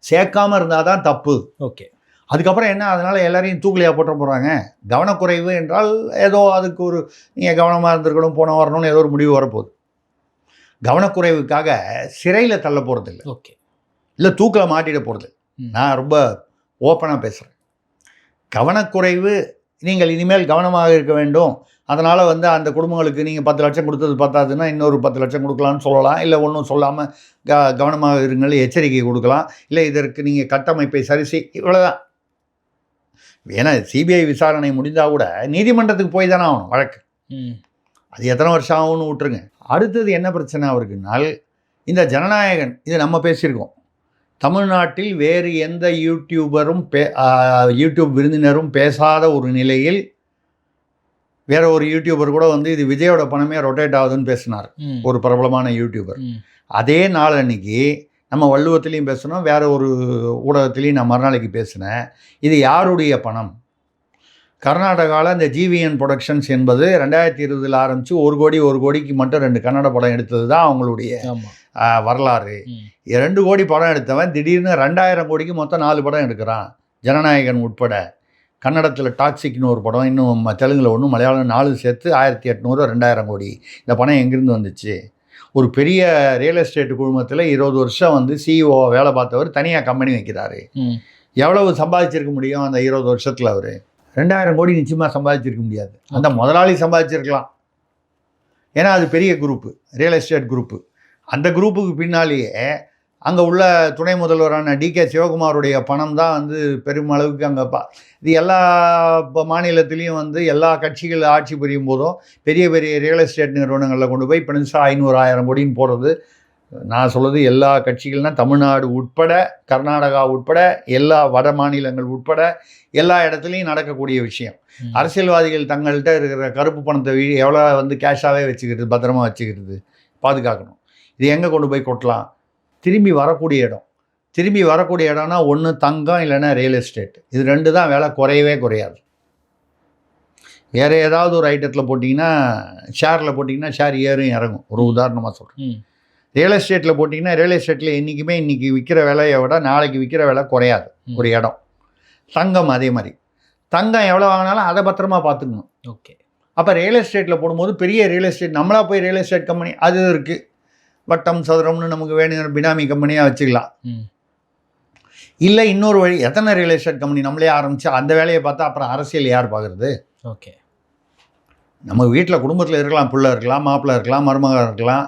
சேர்க்காமல் இருந்தால் தான் தப்பு. ஓகே, அதுக்கப்புறம் என்ன, அதனால் எல்லாரையும் தூக்கிலையாக போட்ட போகிறாங்க? கவனக்குறைவு என்றால் ஏதோ அதுக்கு ஒரு நீங்கள் கவனமாக இருந்திருக்கணும், போன வரணும்னு ஏதோ ஒரு முடிவு வரப்போகுது. கவனக்குறைவுக்காக சிறையில் தள்ள போகிறதில்லை, ஓகே, இல்லை தூக்கில் மாட்டிட போகிறது. நான் ரொம்ப ஓப்பனாக பேசுகிறேன். கவனக்குறைவு, நீங்கள் இனிமேல் கவனமாக இருக்க வேண்டும், அதனால் வந்து அந்த குடும்பங்களுக்கு நீங்கள் 10 லட்சம் கொடுத்தது பத்தாதுன்னா இன்னொரு 10 லட்சம் கொடுக்கலான்னு சொல்லலாம். இல்லை ஒன்றும் சொல்லாமல் கவனமாக இருங்கள் எச்சரிக்கை கொடுக்கலாம். இல்லை இதற்கு நீங்கள் கட்டமைப்பை சரி இவ்வளோதான். ஏன்னா சிபிஐ விசாரணை முடிந்தால் கூட நீதிமன்றத்துக்கு போய் தானே ஆகணும் வழக்கு. அது எத்தனை வருஷம் ஆகும்னு விட்டுருங்க. அடுத்தது என்ன பிரச்சனை அவருக்குனால், இந்த ஜனநாயகன், இது நம்ம பேசியிருக்கோம், தமிழ்நாட்டில் வேறு எந்த யூடியூபரும் யூடியூப் விருந்தினரும் பேசாத ஒரு நிலையில் வேற ஒரு யூடியூபர் கூட வந்து இது விஜயோட பணமே ரொட்டேட் ஆகுதுன்னு பேசினார், ஒரு பிரபலமான யூடியூபர். அதே நாள் அன்னைக்கு நம்ம வள்ளுவத்திலையும் பேசணும், வேற ஒரு ஊடகத்திலையும் நான் மறுநாளைக்கு பேசினேன். இது யாருடைய பணம்? கர்நாடகாவில் இந்த ஜிவிஎன் ப்ரொடக்ஷன்ஸ் என்பது 2020 ஆரம்பித்து 1 கோடிக்கு மட்டும் 2 கன்னட படம் எடுத்தது தான் அவங்களுடைய வரலாறு. 2 கோடி படம் எடுத்தவன் திடீர்னு 2000 கோடிக்கு மொத்தம் 4 படம் எடுக்கிறான், ஜனநாயகன் உட்பட. கன்னடத்தில் டாக்ஸிக்னு ஒரு படம், இன்னும் தெலுங்கில் ஒன்று, மலையாளம் 4 சேர்த்து 1800, 2000 கோடி. இந்த பணம் எங்கேருந்து வந்துச்சு? ஒரு பெரிய ரியல் எஸ்டேட் குழுமத்தில் 20 வருஷம் வந்து சிஇஓ வேலை பார்த்தவர் தனியாக கம்பெனி வைக்கிறாரு. எவ்வளவு சம்பாதிச்சிருக்க முடியும் அந்த 20 வருஷத்தில்? அவர் 2000 கோடி நிச்சயமாக சம்பாதிச்சிருக்க முடியாது. அந்த முதலாளி சம்பாதிச்சிருக்கலாம், ஏன்னா அது பெரிய குரூப்பு, ரியல் எஸ்டேட் குரூப்பு. அந்த குரூப்புக்கு பின்னாலேயே அங்கே உள்ள துணை முதல்வரான டிகே சிவகுமாருடைய பணம் தான் வந்து பெருமளவுக்கு அங்கே இது எல்லா மாநிலத்திலையும் வந்து எல்லா கட்சிகள் ஆட்சி புரியும் போதும் பெரிய பெரிய ரியல் எஸ்டேட் நிறுவனங்களில் கொண்டு போய் பெருசாக 500-1000 கோடின்னு போடுறது. நான் சொல்கிறது எல்லா கட்சிகள்னால் தமிழ்நாடு உட்பட, கர்நாடகா உட்பட, எல்லா வட மாநிலங்கள் உட்பட எல்லா இடத்துலையும் நடக்கக்கூடிய விஷயம். அரசியல்வாதிகள் தங்கள்கிட்ட இருக்கிற கருப்பு பணத்தை எவ்வளோ வந்து கேஷாகவே வச்சுக்கிறது, பத்திரமா வச்சுக்கிறது, பாதுகாக்கணும். இது எங்கே கொண்டு போய் கொட்டலாம்? திரும்பி வரக்கூடிய இடம்னா ஒன்று தங்கம், இல்லைன்னா ரியல் எஸ்டேட். இது 2 தான் வேலை குறையவே குறையாது. வேறு ஏதாவது ஒரு ஐட்டத்தில் போட்டிங்கன்னா, ஷேரில் போட்டிங்கன்னா ஷேர் ஏறும் இறங்கும். ஒரு உதாரணமாக சொல்கிறேன். ரியல் எஸ்டேட்டில் போட்டிங்கன்னா ரியல் எஸ்டேட்டில் என்றைக்குமே இன்றைக்கி விற்கிற விலையை விட நாளைக்கு விற்கிற விலை குறையாது ஒரு இடம். தங்கம் அதே மாதிரி. தங்கம் எவ்வளோ வாங்கினாலும் அதை பத்திரமா பார்த்துக்கணும். ஓகே. அப்போ ரியல் எஸ்டேட்டில் போடும்போது பெரிய ரியல் எஸ்டேட், நம்மளாக போய் ரியல் எஸ்டேட் கம்பெனி அது இருக்குது, வட்டம் சதுரம்னு நமக்கு வேணுங்கிற பினாமி கம்பெனியாக வச்சுக்கலாம். இல்லை இன்னொரு வழி, எத்தனை ரியல் எஸ்டேட் கம்பெனி நம்மளே ஆரம்பித்து அந்த வேலையை பார்த்தா அப்புறம் அரசியல் யார் பார்க்குறது? ஓகே. நம்ம வீட்டில் குடும்பத்தில் இருக்கலாம், பிள்ளை இருக்கலாம், மாப்பிள்ளை இருக்கலாம், மருமகன் இருக்கலாம்,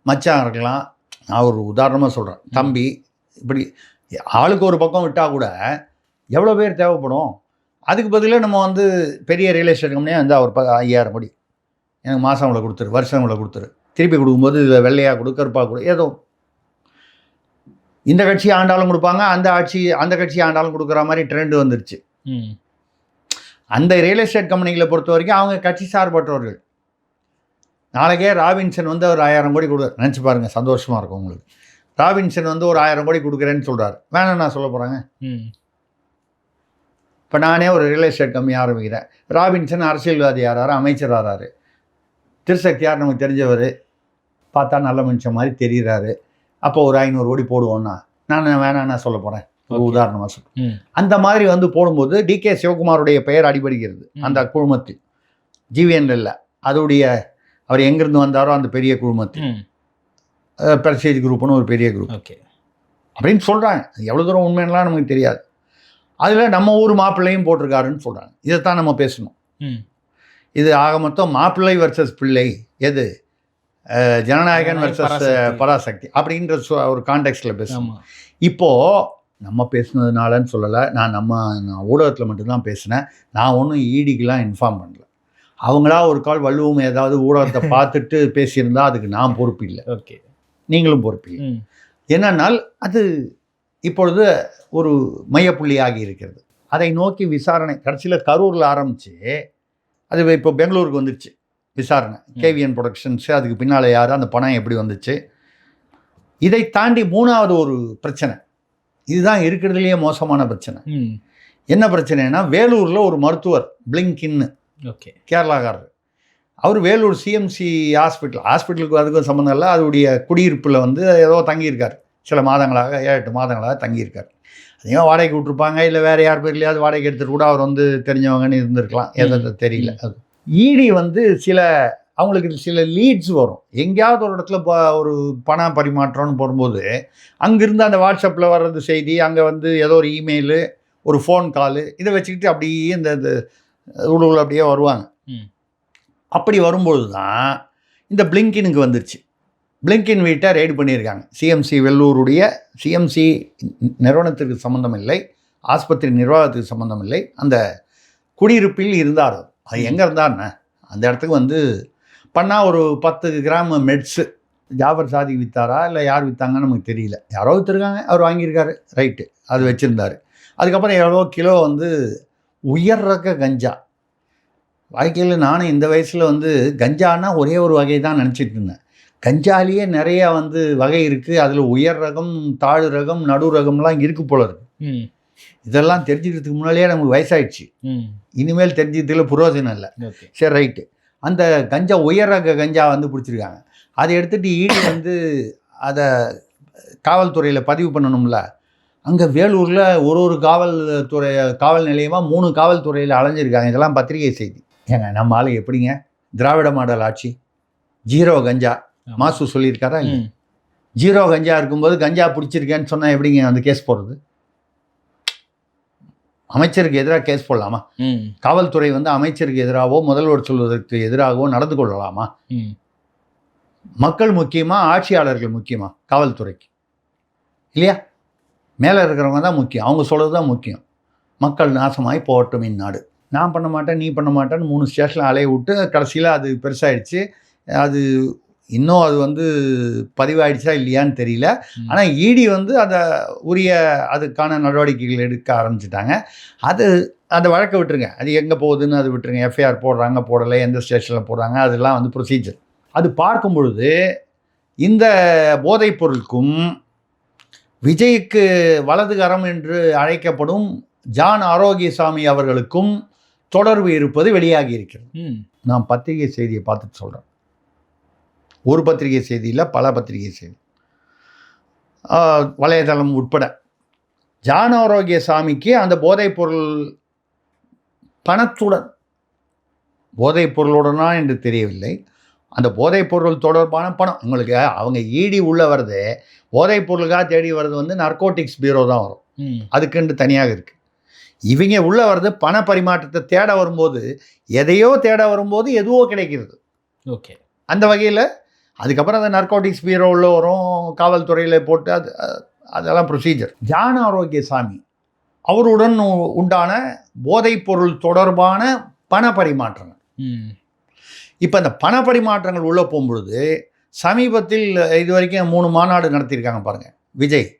மச்சான் இருக்கலாம். நான் ஒரு உதாரணமாக சொல்கிறேன், தம்பி, இப்படி ஆளுக்கு ஒரு பக்கம் விட்டால் கூட எவ்வளோ பேர் தேவைப்படும்? அதுக்கு பதிலாக நம்ம வந்து பெரிய ரியல் எஸ்டேட் கம்பெனியாக வந்து அவர் 5000 கோடி எனக்கு மாதம் இவ்வளோ கொடுத்துரு, வருஷம் இவ்வளோ கொடுத்துரு, திருப்பி கொடுக்கும்போது இதில் வெள்ளையாக கொடு, கருப்பாக கொடு, ஏதோ இந்த கட்சி ஆண்டாலும் கொடுப்பாங்க, அந்த கட்சி ஆண்டாலும் கொடுக்குற மாதிரி ட்ரெண்டு வந்துருச்சு. அந்த ரியல் எஸ்டேட் கம்பெனிகளை பொறுத்த வரைக்கும் அவங்க கட்சி சார்பற்றவர்கள். நாளைக்கே ராபின்சன் வந்து ஒரு 1000 கோடி கொடுக்குறாரு, நினச்சி பாருங்கள், சந்தோஷமாக இருக்கும் உங்களுக்கு. ராபின்சன் வந்து ஒரு 1000 கோடி கொடுக்குறேன்னு சொல்கிறார், வேணாம் நான் சொல்ல போகிறாங்க. இப்போ நானே ஒரு ரியல் எஸ்டேட் கம்பெனி ஆரம்பிக்கிறேன், ராபின்சன் அரசியல்வாதி ஆறாரு, அமைச்சர் ஆறாரு, திருசக்தியார் நமக்கு தெரிஞ்சவர், பார்த்தா நல்ல மனுஷன் மாதிரி தெரிகிறாரு, அப்போ ஒரு 500 கோடி போடுவோன்னா நான் வேணாம் நான் சொல்ல போகிறேன், ஒரு உதாரணமாக சொல்கிறேன். அந்த மாதிரி வந்து போடும்போது டிகே சிவகுமாருடைய பெயர் அடிபடுகிறது அந்த குழுமத்தில். ஜிவிஎன் இல்லை, அதோடைய அவர் எங்கேருந்து வந்தாரோ அந்த பெரிய குழுமத்தில், பிரஸ்டீஜ் குரூப்னு ஒரு பெரிய குரூப் அப்படின்னு சொல்கிறாங்க. எவ்வளோ தூரம் உண்மையெல்லாம் நமக்கு தெரியாது. அதில் நம்ம ஊர் மாப்பிள்ளையும் போட்டிருக்காருன்னு சொல்கிறாங்க. இதைத்தான் நம்ம பேசணும். இது ஆக மொத்தம் மாப்பிள்ளை வர்சஸ் பிள்ளை, எது ஜனநாயகன் வர்சஸ் பராசக்தி அப்படின்ற ஒரு கான்டெக்ஸ்டில் பேசணும். இப்போது நம்ம பேசுனதுனாலன்னு சொல்லலை, நான் ஊடகத்தில் மட்டும்தான் பேசினேன். நான் ஒன்றும் ஈடிக்கெலாம் இன்ஃபார்ம் பண்ணல. அவங்களா ஒரு கால் வள்ளுவம் ஏதாவது ஊடகத்தை பார்த்துட்டு பேசியிருந்தா அதுக்கு நான் பொறுப்பு இல்லை. ஓகே, நீங்களும் பொறுப்பு இல்லை. என்னன்னால் அது இப்பொழுது ஒரு மையப்புள்ளியாகி இருக்கிறது. அதை நோக்கி விசாரணை கடைசியில் கரூரில் ஆரம்பித்து அது இப்போ பெங்களூருக்கு வந்துடுச்சு விசாரணை. கேவிஎன் ப்ரொடக்ஷன்ஸு, அதுக்கு பின்னால் யார், அந்த பணம் எப்படி வந்துச்சு. இதை தாண்டி 3வது ஒரு பிரச்சனை, இதுதான் இருக்கிறதுலையே மோசமான பிரச்சனை. என்ன பிரச்சனைனா, வேலூரில் ஒரு மருத்துவர் பிளிங்கின்னு, கேரளாக்காரர், அவர் வேலூர் சிஎம்சி ஹாஸ்பிட்டலுக்கு அதுக்கும் சம்மந்தம் இல்லை, அதோடைய குடியிருப்பில் வந்து ஏதோ தங்கியிருக்கார் சில மாதங்களாக 7-8 மாதங்களாக தங்கியிருக்கார். அதிகமாக வாடகைக்கு விட்டுருப்பாங்க, இல்லை வேறு யார் பேர்லையாவது வாடகை எடுத்துகிட்டு கூட அவர் வந்து தெரிஞ்சவங்கன்னு இருந்திருக்கலாம், எதாவது தெரியல. அது இடி வந்து அவங்களுக்கு சில லீட்ஸ் வரும். எங்கேயாவது ஒரு இடத்துல ஒரு பண பரிமாற்றம்னு போகும்போது அங்கேருந்து அந்த வாட்ஸ்அப்பில் வர்றது செய்தி, அங்கே வந்து ஏதோ ஒரு இமெயிலு, ஒரு ஃபோன் காலு, இதை வச்சுக்கிட்டு அப்படியே இந்த உள்ள அப்படியே வருவாங்க. அப்படி வரும்பொழுது தான் இந்த பிளிங்கினுக்கு வந்துருச்சு. பிளிங்கின் வீட்டை ரெய்டு பண்ணியிருக்காங்க. சிஎம்சி வெள்ளூருடைய சிஎம்சி நிறுவனத்திற்கு சம்மந்தம் இல்லை, ஆஸ்பத்திரி நிர்வாகத்துக்கு சம்மந்தம் இல்லை, அந்த குடியிருப்பில் இருந்தார். அது எங்கே இருந்தார்னா அந்த இடத்துக்கு வந்து பண்ணால் ஒரு 10 கிராம் மெட்ஸு ஜாஃபர் சாதிக் விற்றாரா இல்லை யார் விற்றாங்கன்னு நமக்கு தெரியல. யாரோ விற்றுருக்காங்க, அவர் வாங்கியிருக்காரு, ரைட்டு, அது வச்சுருந்தார். அதுக்கப்புறம் எவ்வளோ கிலோ வந்து உயர் ரக கஞ்சா. வாழ்க்கையில் நானும் இந்த வயசில் வந்து கஞ்சானா ஒரே ஒரு வகை தான் நினச்சிட்டு இருந்தேன். கஞ்சாலேயே நிறையா வந்து வகை இருக்குது. அதில் உயர் ரகம், தாழ் ரகம், நடு ரகம்லாம் இருக்குது போல இருக்கு. இதெல்லாம் தெரிஞ்சுக்கிறதுக்கு முன்னாலேயே நமக்கு வயசாயிடுச்சு. இனிமேல் தெரிஞ்சுக்கிறதுல புரோஜனம் இல்லை. சரி, ரைட்டு. அந்த கஞ்சா உயர் ரக கஞ்சா வந்து பிடிச்சிருக்காங்க. அதை எடுத்துகிட்டு ஈடி வந்து அதை காவல்துறையில் பதிவு பண்ணணும்ல. அங்கே வேலூரில் ஒரு காவல் நிலையமாக 3 காவல்துறையில் அலைஞ்சிருக்காங்க. இதெல்லாம் பத்திரிகை செய்தி. ஏங்க நம்ம ஆளு எப்படிங்க திராவிட மாடல் ஆட்சி, 0 கஞ்சா மாசு சொல்லியிருக்காரா இல்லை? 0 கஞ்சா இருக்கும்போது கஞ்சா பிடிச்சிருக்கேன்னு சொன்னால் எப்படிங்க அந்த கேஸ் போடுறது? அமைச்சருக்கு எதிராக கேஸ் போடலாமா? காவல்துறை வந்து அமைச்சருக்கு எதிராகவோ முதல்வர் சொல்வதற்கு எதிராகவோ நடந்து கொள்ளலாமா? மக்கள் முக்கியமா, ஆட்சியாளர்கள் முக்கியமா காவல்துறைக்கு? இல்லையா? மேலே இருக்கிறவங்க தான் முக்கியம், அவங்க சொல்கிறது தான் முக்கியம். மக்கள் நாசமாகி போகட்டும் இந்நாடு. நான் பண்ண மாட்டேன், நீ பண்ண மாட்டேன்னு 3 ஸ்டேஷனில் அலைய விட்டு கடைசியில் அது பெருசாகிடுச்சு. அது இன்னும் அது வந்து பதிவாயிடுச்சா இல்லையான்னு தெரியல. ஆனால் இடி வந்து அதை அதுக்கான நடவடிக்கைகள் எடுக்க ஆரம்பிச்சிட்டாங்க. அந்த வழக்கை விட்டுருங்க, அது எங்கே போகுதுன்னு அது விட்டுருங்க. எஃப்ஐஆர் போடுறாங்க, போடலை, எந்த ஸ்டேஷனில் போடுறாங்க, அதெல்லாம் வந்து ப்ரொசீஜர். அது பார்க்கும் பொழுது இந்த போதைப் பொருளுக்கும் விஜய்க்கு வலதுகரம் என்று அழைக்கப்படும் ஜான் ஆரோக்கியசாமி அவர்களுக்கும் தொடர்பு இருப்பது வெளியாகி இருக்கிறது. நான் பத்திரிகை செய்தியை பார்த்துட்டு சொல்கிறேன். ஒரு பத்திரிகை செய்தி இல்லை, பல பத்திரிகை செய்தி, வலைதளம் உட்பட. ஜான் ஆரோக்கியசாமிக்கு அந்த போதைப்பொருள் பணத்துடன், போதைப்பொருளுடனா என்று தெரியவில்லை, அந்த போதைப்பொருள் தொடர்பான பணம் உங்களுக்கு அவங்க ஈடி உள்ள வருது. போதைப்பொருளுக்காக தேடி வர்றது வந்து நர்கோட்டிக்ஸ் பியூரோ தான் வரும், அதுக்குன்னு தனியாக இருக்குது. இவங்க உள்ள வர்றது பண பரிமாற்றத்தை தேட வரும்போது, எதையோ தேட வரும்போது எதுவோ கிடைக்கிறது. ஓகே, அந்த வகையில் அதுக்கப்புறம் அந்த நர்கோட்டிக்ஸ் பியூரோ உள்ள வரும், காவல்துறையில் போட்டு அதெல்லாம் ப்ரொசீஜர். ஜான் ஆரோக்கியசாமி அவருடன் உண்டான போதைப்பொருள் தொடர்பான பண பரிமாற்றங்கள். இப்போ அந்த பண பரிமாற்றங்கள் உள்ளே போகும்பொழுது சமீபத்தில் இது வரைக்கும் 3 மாநாடு நடத்தியிருக்காங்க பாருங்கள் விஜய்.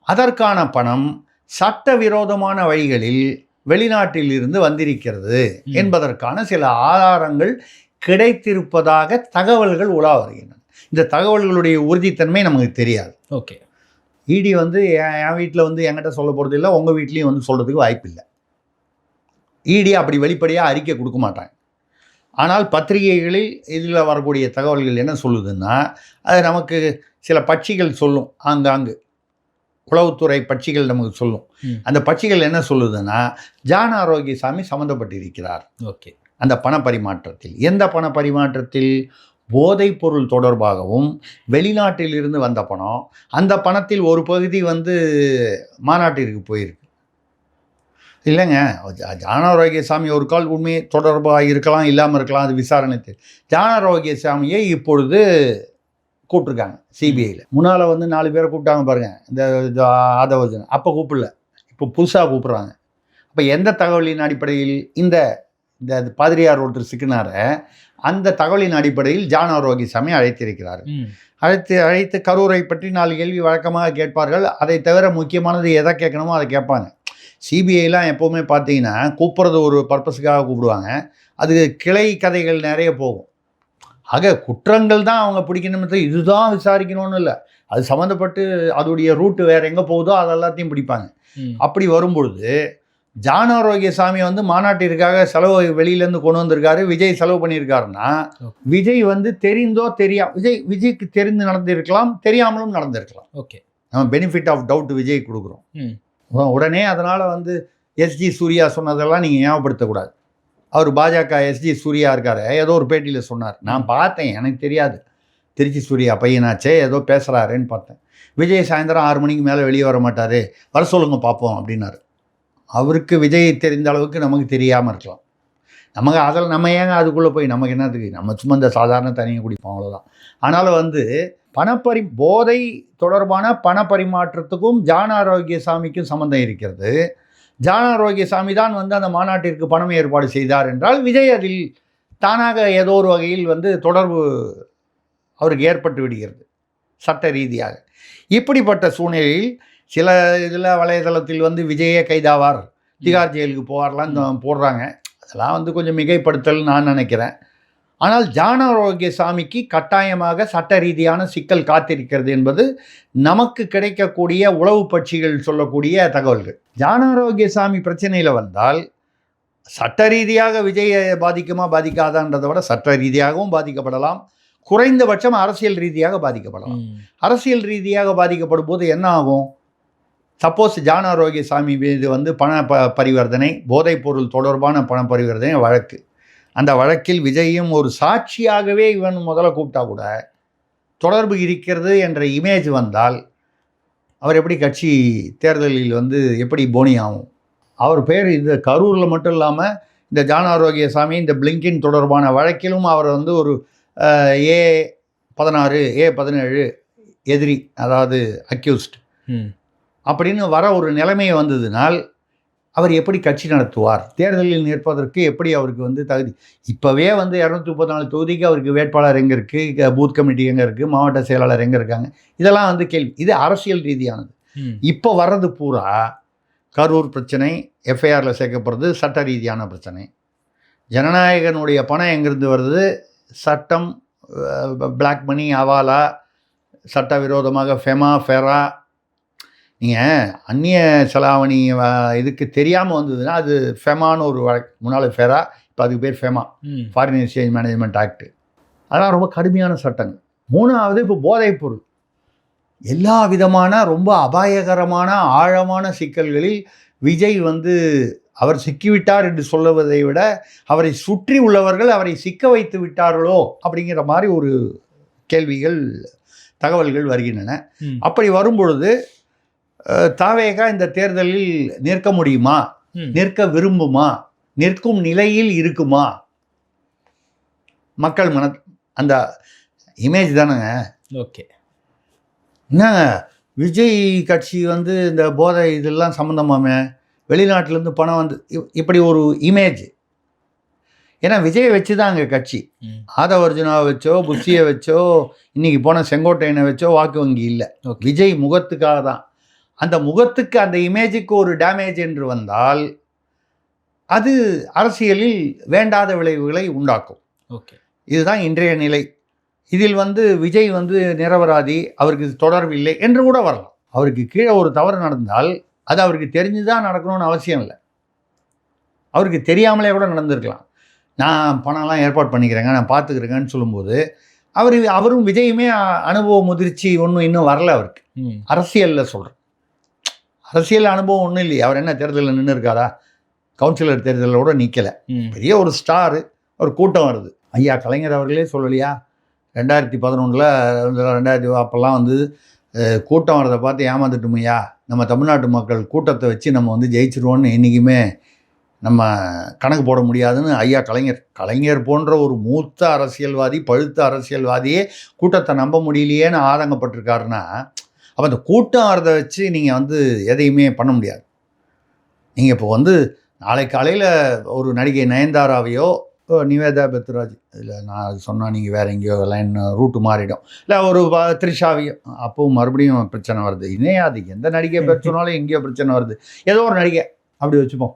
அதற்கான பணம் சட்டவிரோதமான வழிகளில் வெளிநாட்டில் இருந்து வந்திருக்கிறது என்பதற்கான சில ஆதாரங்கள் கிடைத்திருப்பதாக தகவல்கள் உலா வருகின்றன. இந்த தகவல்களுடைய உறுதித்தன்மை நமக்கு தெரியாது. ஓகே, இடி வந்து என் வீட்டில் வந்து என்கிட்ட சொல்ல போகிறது இல்லை, உங்கள் வீட்லேயும் வந்து சொல்கிறதுக்கு வாய்ப்பு இல்லை. இடி அப்படி வெளிப்படையாக அறிக்கை கொடுக்க மாட்டாங்க. ஆனால் பத்திரிகைகளில் இதில் வரக்கூடிய தகவல்கள் என்ன சொல்லுதுன்னா, அது நமக்கு சில பட்சிகள் சொல்லும், ஆங்காங்கு உளவுத்துறை பட்சிகள் நமக்கு சொல்லும். அந்த பட்சிகள் என்ன சொல்லுதுன்னா, ஜான் ஆரோக்கியசாமி சம்மந்தப்பட்டிருக்கிறார். ஓகே, அந்த பண பரிமாற்றத்தில். எந்த பண பரிமாற்றத்தில்? போதைப் பொருள் தொடர்பாகவும் வெளிநாட்டில் இருந்து வந்த பணம். அந்த பணத்தில் ஒரு பகுதி வந்து மாநாட்டிற்கு போயிருக்கு. இல்லைங்க, ஜான் ஆரோக்கியசாமி ஒரு கால் உண்மை தொடர்பாக இருக்கலாம், இல்லாமல் இருக்கலாம், அது விசாரணை. ஜான் ஆரோக்கியசாமியை இப்பொழுது கூப்பிட்ருக்காங்க சிபிஐயில். முன்னால் வந்து 4 பேரை கூப்பிட்டாங்க பாருங்கள், இந்த ஆதவர்ஜன். அப்போ கூப்பிடல, இப்போ புதுசாக கூப்பிட்றாங்க. அப்போ எந்த தகவலின் அடிப்படையில்? இந்த பாதிரியார் ஒருத்தர் சிக்கினார, அந்த தகவலின் அடிப்படையில் ஜான் ஆரோக்கியசாமி அழைத்திருக்கிறார். அழைத்து கரூரை பற்றி 4 கேள்வி வழக்கமாக கேட்பார்கள். அதை தவிர முக்கியமானது எதை கேட்கணுமோ அதை கேட்பாங்க. சிபிஐலாம் எப்போவுமே பார்த்தீங்கன்னா கூப்பிட்றது ஒரு பர்பஸுக்காக கூப்பிடுவாங்க, அது கிளை கதைகள் நிறைய போகும். ஆக குற்றங்கள் தான் அவங்க பிடிக்கணும்னு, இதுதான் விசாரிக்கணும்னு இல்லை, அது சம்மந்தப்பட்டு அதோடைய ரூட்டு வேறு எங்கே போகுதோ அதெல்லாத்தையும் பிடிப்பாங்க. அப்படி வரும்பொழுது ஜான் ஆரோக்கியசாமி வந்து மாநாட்டிற்காக செலவு வெளியிலேருந்து கொண்டு வந்திருக்காரு, விஜய் செலவு பண்ணியிருக்காருன்னா, விஜய் வந்து தெரிந்தோ விஜய்க்கு தெரிந்து நடந்திருக்கலாம், தெரியாமலும் நடந்திருக்கலாம். ஓகே, நம்ம பெனிஃபிட் ஆஃப் டவுட் விஜய் கொடுக்குறோம். உடனே அதனால் வந்து எஸ்ஜி சூர்யா சொன்னதெல்லாம் நீங்கள் ஞாபகப்படுத்தக்கூடாது. அவர் பாஜக எஸ்ஜி சூர்யா இருக்கார், ஏதோ ஒரு பேட்டியில் சொன்னார், நான் பார்த்தேன், எனக்கு தெரியாது, திருச்சி சூர்யா பையனாச்சே ஏதோ பேசுகிறாருன்னு பார்த்தேன். விஜய் சாயந்தரம் 6 மணிக்கு மேலே வெளியே வர மாட்டார், வர சொல்லுங்க பார்ப்போம் அப்படின்னாரு. அவருக்கு விஜய் தெரிந்த அளவுக்கு நமக்கு தெரியாமல் இருக்கலாம். நமக்கு அதில் நம்ம ஏங்க அதுக்குள்ளே போய் நமக்கு என்னத்துக்கு, நம்ம சும்மா இந்த சாதாரண தனியை குடிப்போம், அவ்வளோதான். ஆனாலும் வந்து போதை தொடர்பான பண பரிமாற்றத்துக்கும் ஜான ஆரோக்கியசாமிக்கும் சம்மந்தம் இருக்கிறது. ஜான ஆரோக்கியசாமி தான் வந்து அந்த மாநாட்டிற்கு பணம் ஏற்பாடு செய்தார் என்றால் விஜய் அதில் தானாக ஏதோ ஒரு வகையில் வந்து தொடர்பு அவருக்கு ஏற்பட்டு விடுகிறது சட்ட ரீதியாக. இப்படிப்பட்ட சூழ்நிலையில் சில இதில் வலைதளத்தில் வந்து விஜயே கைதாவார், திகார் ஜெயிலுக்கு போவார்லாம் போடுறாங்க. அதெல்லாம் வந்து கொஞ்சம் மிகைப்படுத்தல் நான் நினைக்கிறேன். ஆனால் ஜான ஆரோக்கியசாமிக்கு கட்டாயமாக சட்ட ரீதியான சிக்கல் காத்திருக்கிறது என்பது நமக்கு கிடைக்கக்கூடிய உளவு பட்சிகள் சொல்லக்கூடிய தகவல்கள். ஜான ஆரோக்கியசாமி பிரச்சனையில் வந்தால் சட்ட ரீதியாக விஜயை பாதிக்குமா பாதிக்காதான்றதை விட சட்ட ரீதியாகவும் பாதிக்கப்படலாம், குறைந்தபட்சம் அரசியல் ரீதியாக பாதிக்கப்படலாம். அரசியல் ரீதியாக பாதிக்கப்படும் போது என்ன ஆகும்? சப்போஸ் ஜான ஆரோக்கியசாமி மீது வந்து பண பரிவர்த்தனை, போதைப்பொருள் தொடர்பான பண பரிவர்த்தனை வழக்கு, அந்த வழக்கில் விஜயும் ஒரு சாட்சியாகவே இவன் முதல்ல கூப்பிட்டா கூட தொடர்பு இருக்கிறது என்ற இமேஜ் வந்தால் அவர் எப்படி கட்சி தேர்தலில் வந்து எப்படி போனி ஆகும்? அவர் பேர் இந்த கரூரில் மட்டும் இல்லாமல் இந்த ஜான ஆரோக்கியசாமி இந்த பிளிங்கின் தொடர்பான வழக்கிலும் அவர் வந்து ஒரு A16 A17 எதிரி, அதாவது அக்யூஸ்ட் அப்படின்னு வர ஒரு நிலைமையை வந்ததுனால் அவர் எப்படி கட்சி நடத்துவார்? தேர்தலில் நிற்பதற்கு எப்படி அவருக்கு வந்து தகுதி? இப்போவே வந்து 234 தொகுதிக்கு அவருக்கு வேட்பாளர் எங்கே இருக்குது, பூத் கமிட்டி எங்கே இருக்குது, மாவட்ட செயலாளர் எங்கே இருக்காங்க, இதெல்லாம் வந்து கேள்வி. இது அரசியல் ரீதியானது. இப்போ வர்றது பூரா கரூர் பிரச்சனை, எஃப்ஐஆரில் சேர்க்கப்படுறது சட்ட ரீதியான பிரச்சனை. ஜனநாயகனுடைய பணம் எங்கேருந்து வருது? சட்டம், பிளாக் மணி, அவாலா, சட்டவிரோதமாக ஃபெரா. நீங்கள் அந்நிய செலாவணி இதுக்கு தெரியாமல் வந்ததுன்னா அது ஃபெமான்னு ஒரு வழக்கு, முன்னால் ஃபெரா, இப்போ அதுக்கு பேர் FEMA, foreign exchange management act. அதெல்லாம் ரொம்ப கடுமையான சட்டங்கள். 3வது இப்போ போதைப்பொருள். எல்லா விதமான ரொம்ப அபாயகரமான ஆழமான சிக்கல்களில் விஜய் வந்து அவர் சிக்கிவிட்டார் என்று சொல்லுவதை விட அவரை சுற்றி உள்ளவர்கள் அவரை சிக்க வைத்து விட்டார்களோ அப்படிங்கிற மாதிரி ஒரு கேள்விகள், தகவல்கள் வருகின்றன. அப்படி வரும்பொழுது தாவேகா இந்த தேர்தலில் நிற்க முடியுமா, நிற்க விரும்புமா, நிற்கும் நிலையில் இருக்குமா? மக்கள் அந்த இமேஜ் தானேங்க. ஓகே, என்னங்க விஜய் கட்சி வந்து இந்த போதை இதெல்லாம் சம்மந்தமாமே வெளிநாட்டிலேருந்து பணம் வந்து இப்படி ஒரு இமேஜ். ஏன்னா விஜயை வச்சு தான் அங்கே கட்சி. ஆதவர்ஜுனாவை வச்சோ, புஷியை வச்சோ, இன்றைக்கி போன செங்கோட்டையனை வச்சோ வாக்கு வங்கி இல்லை. விஜய் முகத்துக்காக தான். அந்த முகத்துக்கு, அந்த இமேஜுக்கு ஒரு டேமேஜ் என்று வந்தால் அது அரசியலில் வேண்டாத விளைவுகளை உண்டாக்கும். ஓகே, இதுதான் இன்றைய நிலை. இதில் வந்து விஜய் வந்து நிரபராதி, அவருக்கு தொடர்பு இல்லை என்று கூட வரலாம். அவருக்கு கீழே ஒரு தவறு நடந்தால் அது அவருக்கு தெரிஞ்சுதான் நடக்கணும்னு அவசியம் இல்லை. அவருக்கு தெரியாமலே கூட நடந்திருக்கலாம். நான் பணம்லாம் ஏற்பாடு பண்ணிக்கிறேங்க, நான் பார்த்துக்கிறேங்கன்னு சொல்லும்போது அவரும் விஜயுமே அனுபவ முதிர்ச்சி ஒன்றும் இன்னும் வரல அவருக்கு. அரசியலில் சொல்கிறேன், அரசியல் அனுபவம் ஒன்றும் இல்லையே. அவர் என்ன தேர்தலில் நின்று இருக்காரா? கவுன்சிலர் தேர்தலில் கூட நிற்கலை. பெரிய ஒரு ஸ்டாரு. ஒரு கூட்டம் வருது. ஐயா கலைஞர் அவர்களே சொல்லலையா, 2011 2000 அப்போல்லாம் வந்து கூட்டம் வரதை பார்த்து ஏமாந்துட்டோமையா, நம்ம தமிழ்நாட்டு மக்கள் கூட்டத்தை வச்சு நம்ம வந்து ஜெயிச்சிருவோன்னு என்றைக்குமே நம்ம கணக்கு போட முடியாதுன்னு ஐயா கலைஞர் போன்ற ஒரு மூத்த அரசியல்வாதி, பழுத்த அரசியல்வாதியே கூட்டத்தை நம்ப முடியலையேன்னு ஆதங்கப்பட்டிருக்காருன்னா, அப்போ அந்த கூட்டம் வரதை வச்சு நீங்கள் வந்து எதையுமே பண்ண முடியாது. நீங்கள் இப்போ வந்து நாளை காலையில் ஒரு நடிகை நயன்தாராவையோ நிவேதா பெத்ராஜ், இல்லை நான் அது சொன்னால் நீங்கள் வேறு எங்கேயோ லைன் ரூட்டு மாறிடும், இல்லை ஒரு த்ரிஷாவையோ, அப்போவும் மறுபடியும் பிரச்சனை வருது. அது எந்த நடிகை பேர் சொன்னாலும் எங்கேயோ பிரச்சனை வருது. ஏதோ ஒரு நடிகை அப்படி வச்சுப்போம்,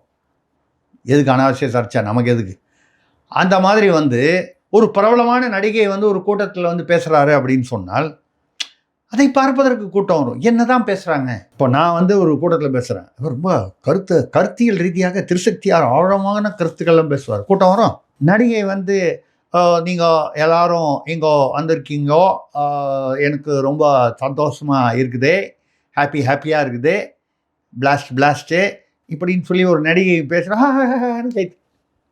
எதுக்கு அனாவசிய சர்ச்சை, நமக்கு எதுக்கு? அந்த மாதிரி வந்து ஒரு பிரபலமான நடிகை வந்து ஒரு கூட்டத்தில் வந்து பேசுகிறாரு அப்படின்னு சொன்னால் அதை பார்ப்பதற்கு கூட்டம் வரும். என்ன தான் பேசுகிறாங்க? இப்போ நான் வந்து ஒரு கூட்டத்தில் பேசுகிறேன், ரொம்ப கருத்தியல் ரீதியாக திருசக்தியார் ஆழமான கருத்துக்கள்லாம் பேசுவார், கூட்டம் வரும். நடிகை வந்து நீங்கள் எல்லாரும் இங்கோ வந்திருக்கீங்கோ, எனக்கு ரொம்ப சந்தோஷமாக இருக்குதே, ஹாப்பியாக இருக்குது, பிளாஸ்ட்டு இப்படின்னு சொல்லி ஒரு நடிகை பேசுகிறான்னு கை.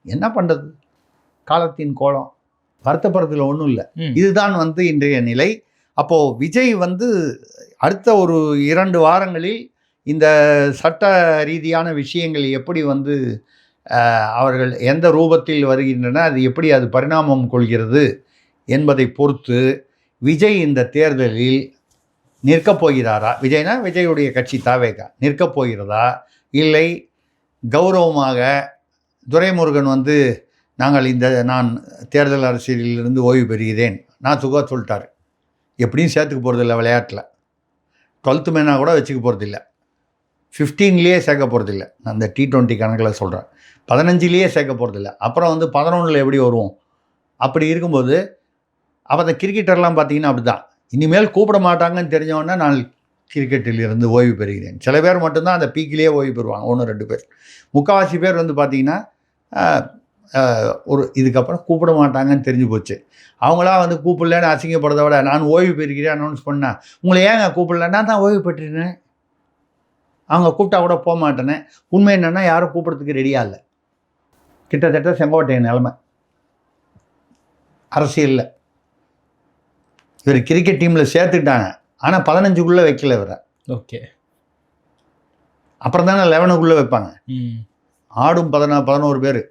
என்ன பண்ணுறது, காலத்தின் கோலம், வருத்தப்படுறதுல ஒன்றும் இல்லை. இதுதான் வந்து இன்றைய நிலை. அப்போது விஜய் வந்து அடுத்த ஒரு 2 வாரங்களில் இந்த சட்ட ரீதியான விஷயங்கள் எப்படி வந்து அவர்கள் எந்த ரூபத்தில் வருகின்றன, அது பரிணாமம் கொள்கிறது என்பதை பொறுத்து விஜய் இந்த தேர்தலில் நிற்கப் போகிறாரா, விஜயுடைய கட்சி தாவேகா நிற்கப் போகிறதா, இல்லை கௌரவமாக துரைமுருகன் வந்து நான் தேர்தல் அரசியலிலிருந்து ஓய்வு பெறுகிறேன், நான் சொல்லிட்டாரு. எப்படியும் சேர்த்துக்க போகிறதில்ல, விளையாட்டில் 12th மேனாக கூட வச்சுக்க போகிறதில்ல, 15லேயே சேர்க்க போகிறதில்ல. நான் அந்த T20 கணக்கில் சொல்கிறேன், 15லேயே சேர்க்க போகிறதில்ல. அப்புறம் வந்து 11ல் எப்படி வருவோம்? அப்படி இருக்கும்போது அப்போ அந்த கிரிக்கெட்டர்லாம் பார்த்தீங்கன்னா அப்படி தான், இனிமேல் கூப்பிட மாட்டாங்கன்னு தெரிஞ்சவொன்னே நான் கிரிக்கெட்டில் இருந்து ஓய்வு பெறுகிறேன். சில பேர் மட்டும்தான் அந்த பீக்கிலேயே ஓய்வு பெறுவாங்க, 1-2 பேர். முக்கால்வாசி பேர் வந்து பார்த்திங்கன்னா இதுக்கப்புறம் கூப்பிட மாட்டாங்கன்னு தெரிஞ்சு போச்சு. அவங்களாம் வந்து கூப்பிடலன்னு அசிங்கப்படுறத விட நான் ஓய்வு பெறுகிறேன் அனௌன்ஸ் பண்ணேன், உங்களை ஏங்க கூப்பிடல, நான் தான் ஓய்வு பெற்றிருந்தேன், அவங்க கூப்பிட்டா கூட போக மாட்டேனே. உண்மை என்னென்னா யாரும் கூப்பிட்றதுக்கு ரெடியாக இல்லை. கிட்டத்தட்ட செங்கோட்டையன் நிலைமை அரசியலில். இவர் கிரிக்கெட் டீமில் சேர்த்துக்கிட்டாங்க, ஆனால் 15க்குள்ளே வைக்கல இவரை. ஓகே, அப்புறம் தானே 11க்குள்ளே வைப்பாங்க. ஆடும் 11 பேர்.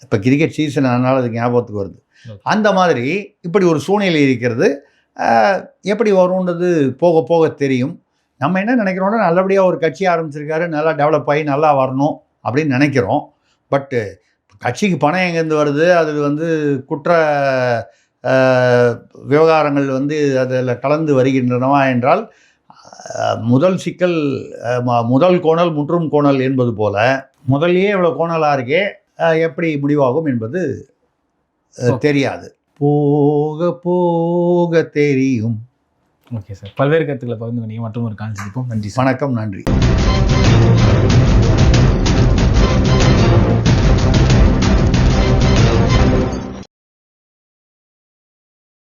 இப்போ கிரிக்கெட் சீசன் அதனால் அதுக்கு ஞாபகத்துக்கு வருது. அந்த மாதிரி இப்படி ஒரு சூழ்நிலை இருக்கிறது. எப்படி வரும்ன்றது போக போக தெரியும். நம்ம என்ன நினைக்கிறோம்னா, நல்லபடியாக ஒரு கட்சி ஆரம்பிச்சிருக்காரு, நல்லா டெவலப் ஆகி நல்லா வரணும் அப்படின்னு நினைக்கிறோம். பட்டு கட்சிக்கு பணம் எங்கேருந்து வருது, அது வந்து குற்ற விவகாரங்கள் வந்து அதில் கலந்து வருகின்றனவா என்றால், முதல் சிக்கல் முதல் கோணல் முற்றும் கோணல் என்பது போல முதல்லையே இவ்வளோ கோணலாக இருக்கே, எப்படி முடிவாகும் என்பது தெரியாது. போக போக தெரியும். ஓகே சார், பல்வேறு கருத்துக்களை பகிர்ந்து நீங்கள் மற்றும் ஒரு கால் சந்திப்போம். நன்றி. வணக்கம், நன்றி.